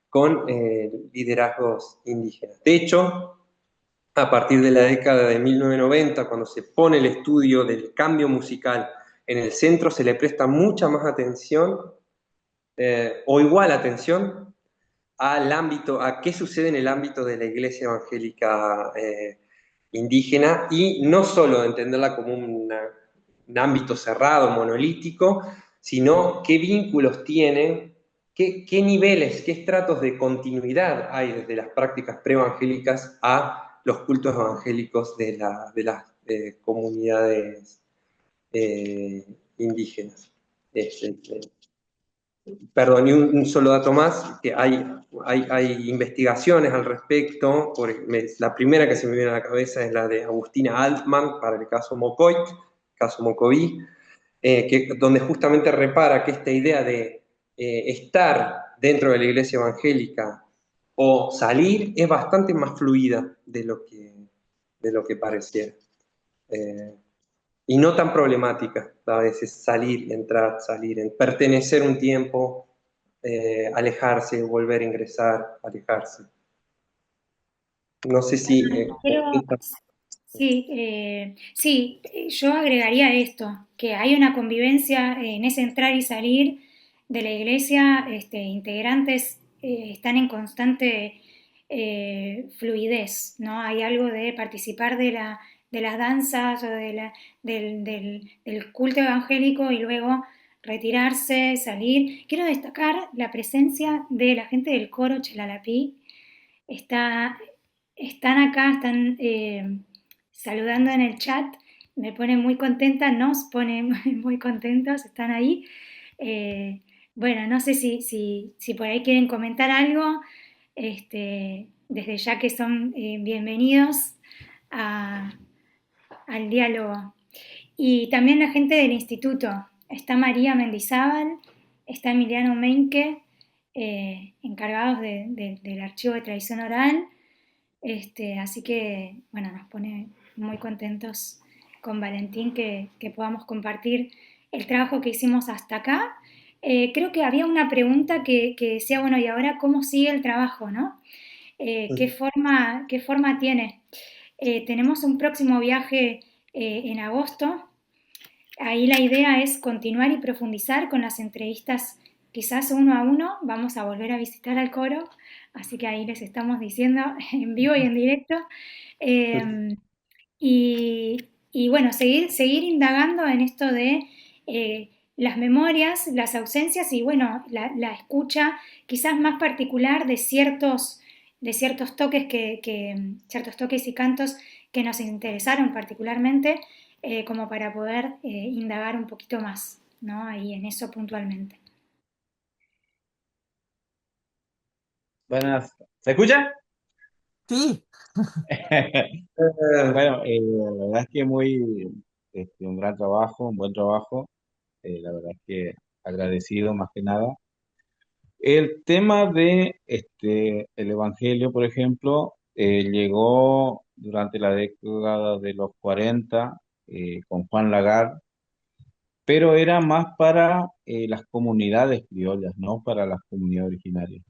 con liderazgos indígenas. De hecho, a partir de la década de 1990, cuando se pone el estudio del cambio musical en el centro, se le presta mucha más atención o igual atención al ámbito, a qué sucede en el ámbito de la iglesia evangélica indígena, y no solo entenderla como un ámbito cerrado, monolítico, sino qué vínculos tienen, qué niveles, qué estratos de continuidad hay desde las prácticas preevangélicas a los cultos evangélicos de las comunidades indígenas. Perdón, y un solo dato más, que hay investigaciones al respecto. La primera que se me viene a la cabeza es la de Agustina Altman para el caso Mocoit, caso Mocoví, donde justamente repara que esta idea de estar dentro de la iglesia evangélica o salir es bastante más fluida de lo que pareciera. Y no tan problemática a veces salir, entrar, salir, pertenecer un tiempo, alejarse, volver a ingresar, alejarse. No sé si... Pero sí, sí, yo agregaría esto, que hay una convivencia en ese entrar y salir de la iglesia, integrantes están en constante fluidez, ¿no? Hay algo de participar de las danzas o del culto evangélico y luego retirarse, salir. Quiero destacar la presencia de la gente del coro Chelalapí. Está, están acá, están saludando en el chat, me pone muy contenta, nos pone muy contentos, están ahí. Eh, bueno, no sé si por ahí quieren comentar algo, desde ya que son bienvenidos a- al diálogo. Y también la gente del instituto, está María Mendizábal, está Emiliano Meinke, encargados del archivo de tradición oral. Así que, bueno, nos pone muy contentos con Valentín que podamos compartir el trabajo que hicimos hasta acá. Creo que había una pregunta que decía, bueno, ¿y ahora cómo sigue el trabajo, no? Qué forma tiene? Tenemos un próximo viaje en agosto. Ahí la idea es continuar y profundizar con las entrevistas quizás uno a uno. Vamos a volver a visitar al coro, así que ahí les estamos diciendo en vivo y en directo. Eh, y bueno, seguir indagando en esto de las memorias, las ausencias y bueno, la escucha quizás más particular de ciertos toques ciertos toques y cantos que nos interesaron particularmente, como para poder indagar un poquito más, ¿no? Ahí en eso puntualmente. Buenas. ¿Se escucha? Sí, Bueno, la verdad es que un gran trabajo, un buen trabajo. La verdad es que agradecido más que nada. El tema de el Evangelio, por ejemplo, llegó durante la década de los 40 con Juan Lagar, pero era más para las comunidades criollas, no para las comunidades originarias.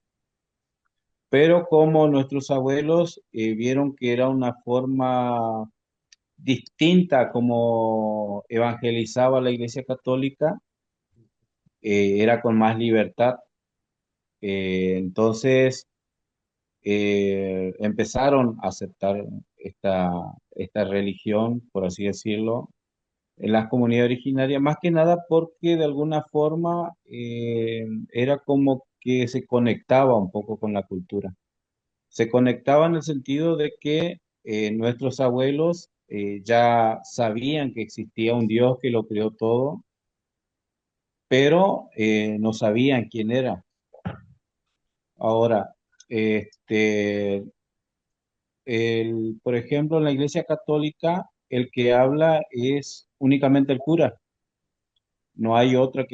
Pero como nuestros abuelos vieron que era una forma distinta como evangelizaba la Iglesia Católica, era con más libertad. Entonces empezaron a aceptar esta religión, por así decirlo, en las comunidades originarias, más que nada porque de alguna forma era como que se conectaba un poco con la cultura. Se conectaba en el sentido de que nuestros abuelos ya sabían que existía un Dios que lo creó todo, pero no sabían quién era. Ahora, este, por ejemplo, en la Iglesia Católica, el que habla es únicamente el cura. No hay otra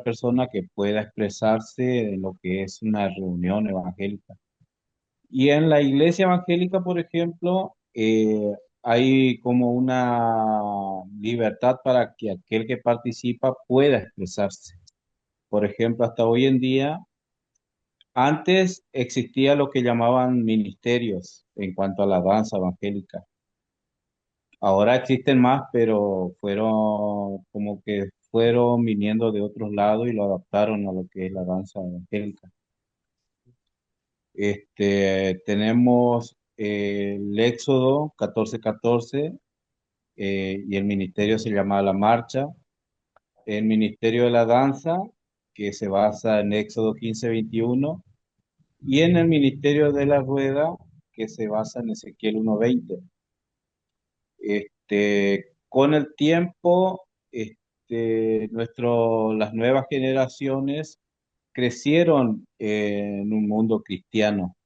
persona que pueda expresarse en lo que es una reunión evangélica. Y en la iglesia evangélica, por ejemplo, hay como una libertad para que aquel que participa pueda expresarse. Por ejemplo, hasta hoy en día, antes existía lo que llamaban ministerios en cuanto a la danza evangélica. Ahora existen más, pero fueron como que fueron viniendo de otros lados y lo adaptaron a lo que es la danza evangélica. Tenemos el Éxodo 14:14 y el ministerio se llama La Marcha. El ministerio de la danza, que se basa en Éxodo 15:21 y en el ministerio de la rueda, que se basa en Ezequiel 1:20. Con el tiempo, las nuevas generaciones crecieron en un mundo cristiano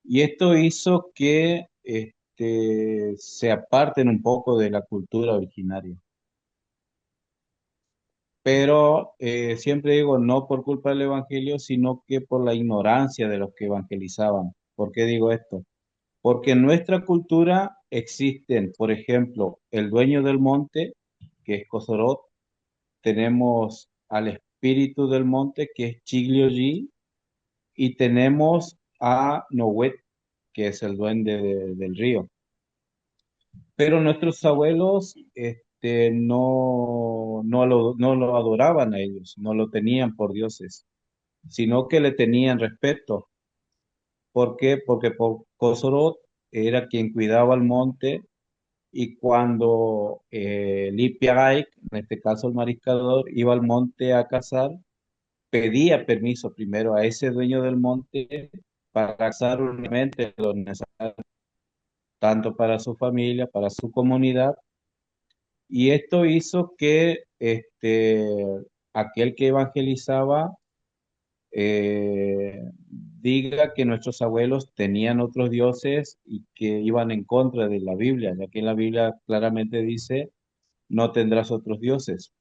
y esto hizo que se aparten un poco de la cultura originaria. Pero siempre digo, no por culpa del evangelio, sino que por la ignorancia de los que evangelizaban. ¿Por qué digo esto? Porque en nuestra cultura existen, por ejemplo, el dueño del monte, que es Cosorot, tenemos al espíritu del monte, que es Chiglioji, y tenemos a Nohuet, que es el duende del río. Pero nuestros abuelos no lo adoraban a ellos, no lo tenían por dioses, sino que le tenían respeto. ¿Por qué? Porque por Cosorot era quien cuidaba el monte y cuando Lipiagaik, en este caso el mariscador, iba al monte a cazar, pedía permiso primero a ese dueño del monte para cazar únicamente lo necesario, tanto para su familia, para su comunidad, y esto hizo que aquel que evangelizaba diga que nuestros abuelos tenían otros dioses y que iban en contra de la Biblia, ya que en la Biblia claramente dice, no tendrás otros dioses.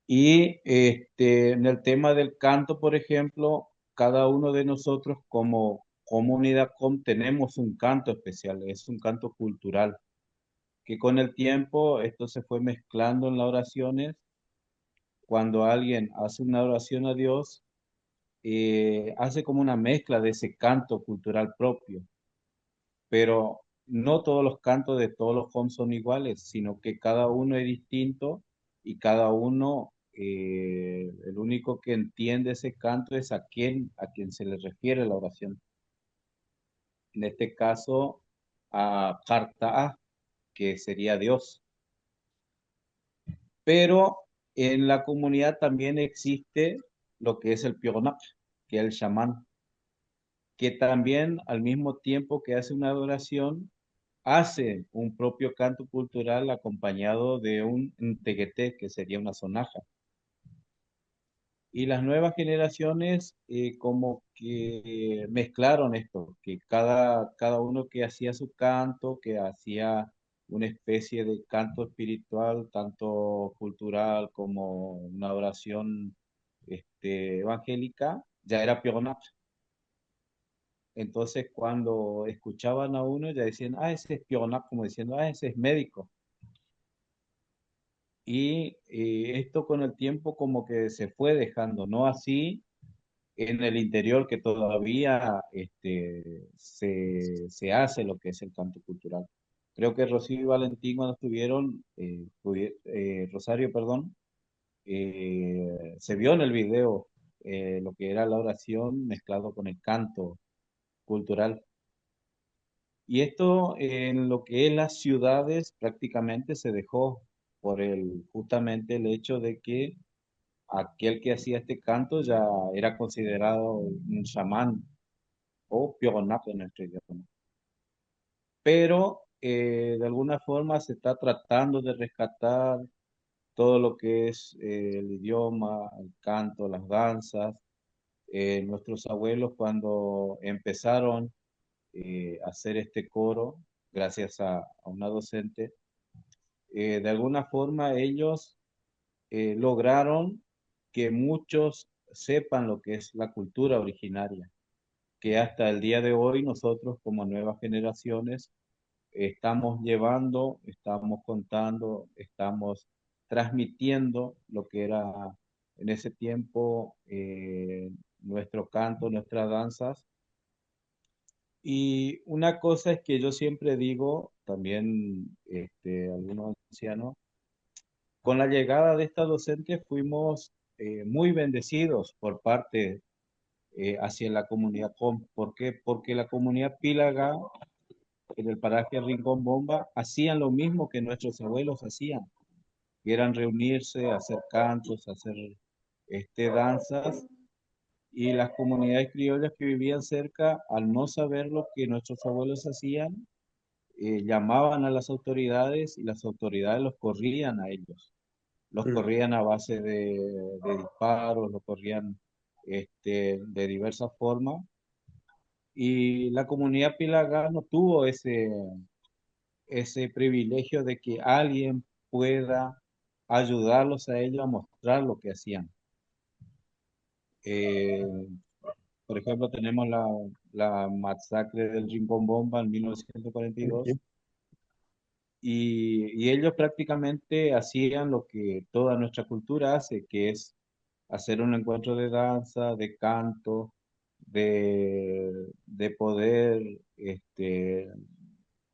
Y en el tema del canto, por ejemplo, cada uno de nosotros como comunidad tenemos un canto especial, es un canto cultural, que con el tiempo esto se fue mezclando en las oraciones. Cuando alguien hace una oración a Dios, hace como una mezcla de ese canto cultural propio, pero no todos los cantos de todos los Hom son iguales, sino que cada uno es distinto y cada uno, el único que entiende ese canto es a quien se le refiere la oración. En este caso, a Karta, que sería Dios. Pero en la comunidad también existe lo que es el Pionak, que es el chamán, que también al mismo tiempo que hace una adoración, hace un propio canto cultural acompañado de un tegueté, que sería una sonaja. Y las nuevas generaciones como que mezclaron esto, que cada uno que hacía su canto, que hacía una especie de canto espiritual, tanto cultural como una oración evangélica, ya era Pionak. Entonces, cuando escuchaban a uno, ya decían, ese es Pionak, como diciendo, ese es médico. Y esto con el tiempo como que se fue dejando, no así en el interior, que todavía se hace lo que es el canto cultural. Creo que Rocío y Valentín cuando estuvieron, Rosario, perdón, se vio en el video lo que era la oración mezclado con el canto cultural. Y esto en lo que es las ciudades prácticamente se dejó por justamente el hecho de que aquel que hacía este canto ya era considerado un chamán o piogonaco en nuestro idioma. pero de alguna forma se está tratando de rescatar todo lo que es el idioma, el canto, las danzas. Nuestros abuelos cuando empezaron a hacer este coro, gracias a una docente, de alguna forma ellos lograron que muchos sepan lo que es la cultura originaria, que hasta el día de hoy nosotros como nuevas generaciones estamos llevando, estamos contando, estamos transmitiendo lo que era en ese tiempo nuestro canto, nuestras danzas. Y una cosa es que yo siempre digo, también algunos ancianos, con la llegada de esta docente fuimos muy bendecidos por parte hacia la comunidad COM. ¿Por qué? Porque la comunidad Pílaga en el paraje Rincón Bomba hacían lo mismo que nuestros abuelos hacían, que eran reunirse, hacer cantos, hacer danzas, y las comunidades criollas que vivían cerca, al no saber lo que nuestros abuelos hacían, llamaban a las autoridades y las autoridades los corrían a ellos. Los Mm. corrían a base de disparos, los corrían de diversas formas. Y la comunidad Pilagá no tuvo ese privilegio de que alguien pueda ayudarlos a ellos a mostrar lo que hacían. Eh, por ejemplo, tenemos la masacre del Rincón Bomba en 1942 y ellos prácticamente hacían lo que toda nuestra cultura hace, que es hacer un encuentro de danza, de canto, de poder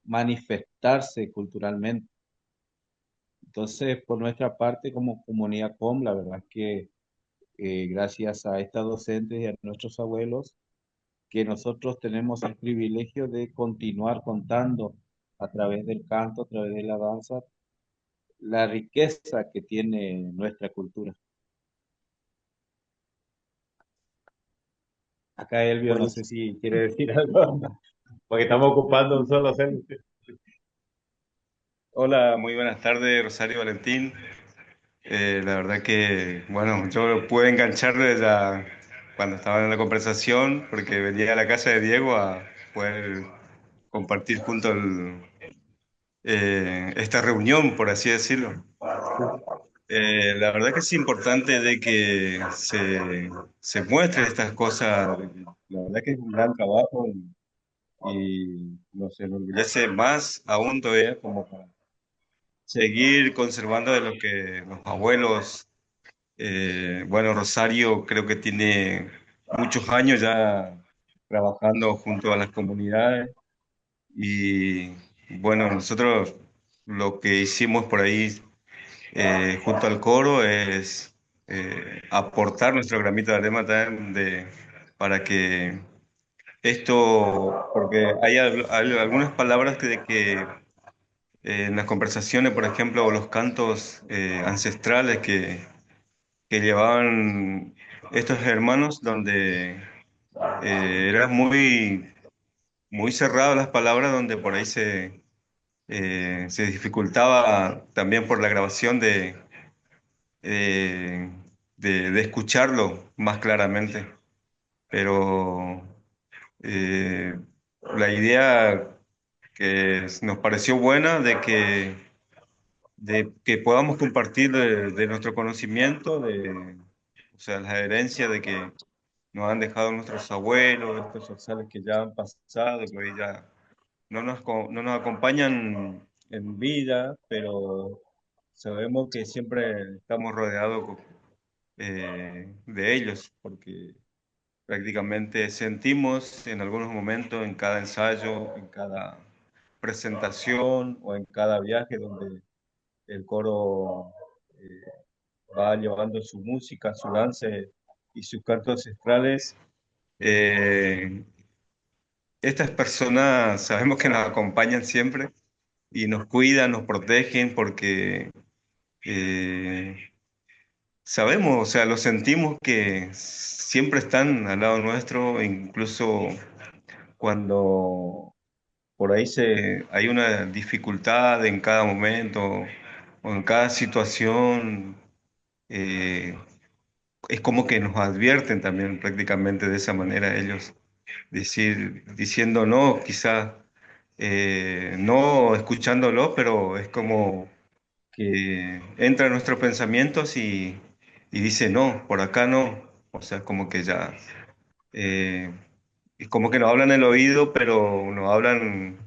manifestarse culturalmente. Entonces, por nuestra parte, como comunidad COM, la verdad es que gracias a estas docentes y a nuestros abuelos, que nosotros tenemos el privilegio de continuar contando a través del canto, a través de la danza, la riqueza que tiene nuestra cultura. Acá Elvio, no sé Buenísimo. si quiere decir algo, porque estamos ocupando un solo centro. Hola, muy buenas tardes, Rosario Valentín. La verdad que, bueno, yo pude engancharle ya cuando estaba en la conversación, porque venía a la casa de Diego a poder compartir junto esta reunión, por así decirlo. La verdad que es importante de que se muestren estas cosas. La verdad que es un gran trabajo y nos enorgullece más aún todavía como para seguir conservando de lo que los abuelos, bueno, Rosario creo que tiene muchos años ya trabajando junto a las comunidades y bueno, nosotros lo que hicimos por ahí junto al coro es aportar nuestro granito de arena también para que esto, porque hay algunas palabras que en las conversaciones, por ejemplo, o los cantos ancestrales que llevaban estos hermanos, donde eran muy cerradas las palabras, donde por ahí se dificultaba también por la grabación eh, de escucharlo más claramente. Pero eh, la idea que nos pareció buena de que podamos compartir de nuestro conocimiento, o sea, las herencias de que nos han dejado nuestros abuelos, estos sociales que ya han pasado, que hoy ya no nos acompañan en vida, pero sabemos que siempre estamos rodeados de ellos, porque prácticamente sentimos en algunos momentos, en cada ensayo, en cada presentación o en cada viaje donde el coro va llevando su música, su danza y sus cantos ancestrales. Eh, Estas personas sabemos que nos acompañan siempre y nos cuidan, nos protegen porque eh, sabemos, o sea, lo sentimos que siempre están al lado nuestro, incluso cuando por ahí hay una dificultad en cada momento o en cada situación. eh, es como que nos advierten también prácticamente de esa manera ellos, diciendo no, quizás no escuchándolo, pero es como que entra en nuestros pensamientos y dice no, por acá no. O sea, como que ya, eh, es como que nos hablan en el oído, pero nos hablan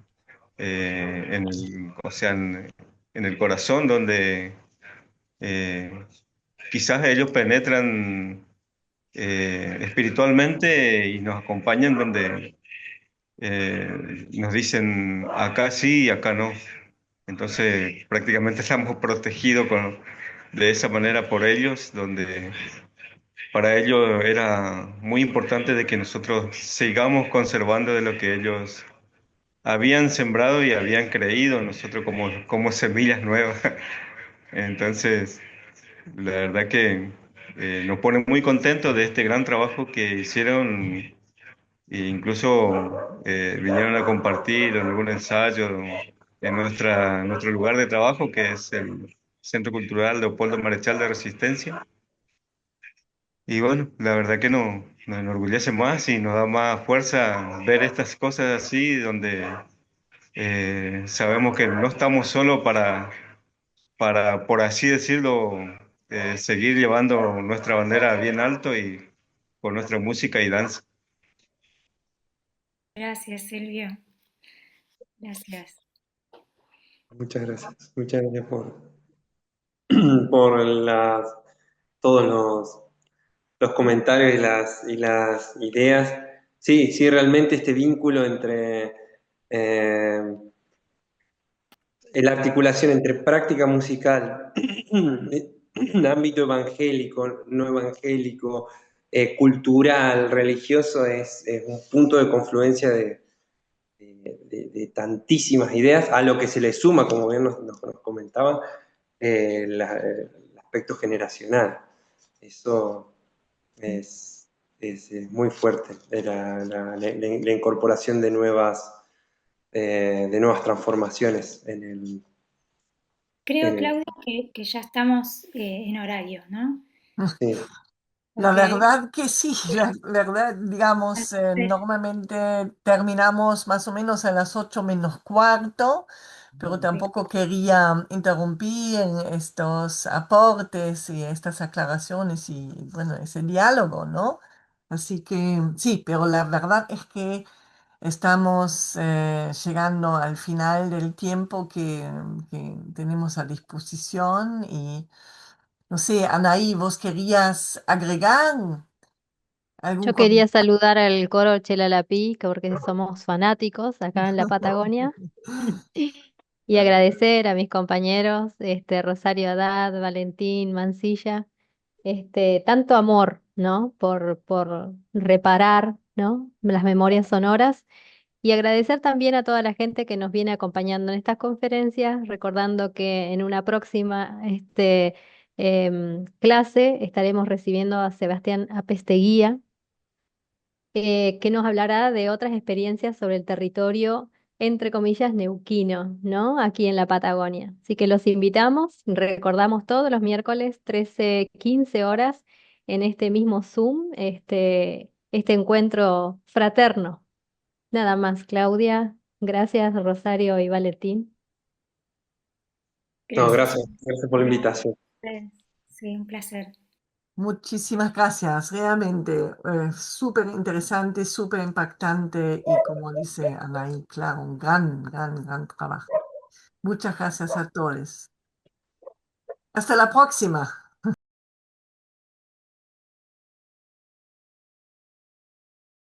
o sea, en el corazón, donde eh, quizás ellos penetran espiritualmente y nos acompañan donde nos dicen acá sí y acá no. Entonces prácticamente estamos protegidos de esa manera por ellos, donde para ellos era muy importante de que nosotros sigamos conservando de lo que ellos habían sembrado y habían creído en nosotros como semillas nuevas. Entonces, la verdad que nos pone muy contentos de este gran trabajo que hicieron e incluso vinieron a compartir en algún ensayo en nuestro lugar de trabajo, que es el Centro Cultural Leopoldo Marechal de Resistencia. Y bueno, la verdad que nos enorgullece más y nos da más fuerza ver estas cosas así, donde sabemos que no estamos solo por así decirlo, seguir llevando nuestra bandera bien alto y con nuestra música y danza. Gracias, Silvio. Gracias. Muchas gracias. Muchas gracias por todos los comentarios y las ideas. Sí, sí, realmente este vínculo entre la articulación entre práctica musical, ámbito evangélico, no evangélico, cultural, religioso, es un punto de confluencia de tantísimas ideas, a lo que se le suma, como bien nos comentaban, el aspecto generacional. Eso es muy fuerte, la incorporación de nuevas transformaciones Creo, en el... Claudia, que ya estamos en horario, ¿no? Sí. La Porque verdad que sí, la verdad, digamos, normalmente terminamos más o menos a las 8 menos cuarto, pero tampoco quería interrumpir en estos aportes y estas aclaraciones y, bueno, ese diálogo, ¿no? Así que sí, pero la verdad es que estamos llegando al final del tiempo que tenemos a disposición y... No sé, Anaí, ¿vos querías agregar algún Yo quería comentario? saludar al coro Chela Lapí, porque somos fanáticos acá en la Patagonia, y agradecer a mis compañeros, Rosario Haddad, Valentín Mancilla, tanto amor, ¿no? Por reparar, ¿no? Las memorias sonoras. Y agradecer también a toda la gente que nos viene acompañando en estas conferencias, recordando que en una próxima clase estaremos recibiendo a Sebastián Apesteguía, que nos hablará de otras experiencias sobre el territorio, entre comillas, neuquino, ¿no? Aquí en la Patagonia. Así que los invitamos, recordamos todos los miércoles, 13:15 en este mismo Zoom, este encuentro fraterno. Nada más, Claudia. Gracias, Rosario y Valentín. No, gracias. gracias. Gracias por la invitación. Sí, un placer. Muchísimas gracias, realmente súper interesante, súper impactante y como dice Anaí, claro, un gran, gran, gran trabajo. Muchas gracias a todos. Hasta la próxima.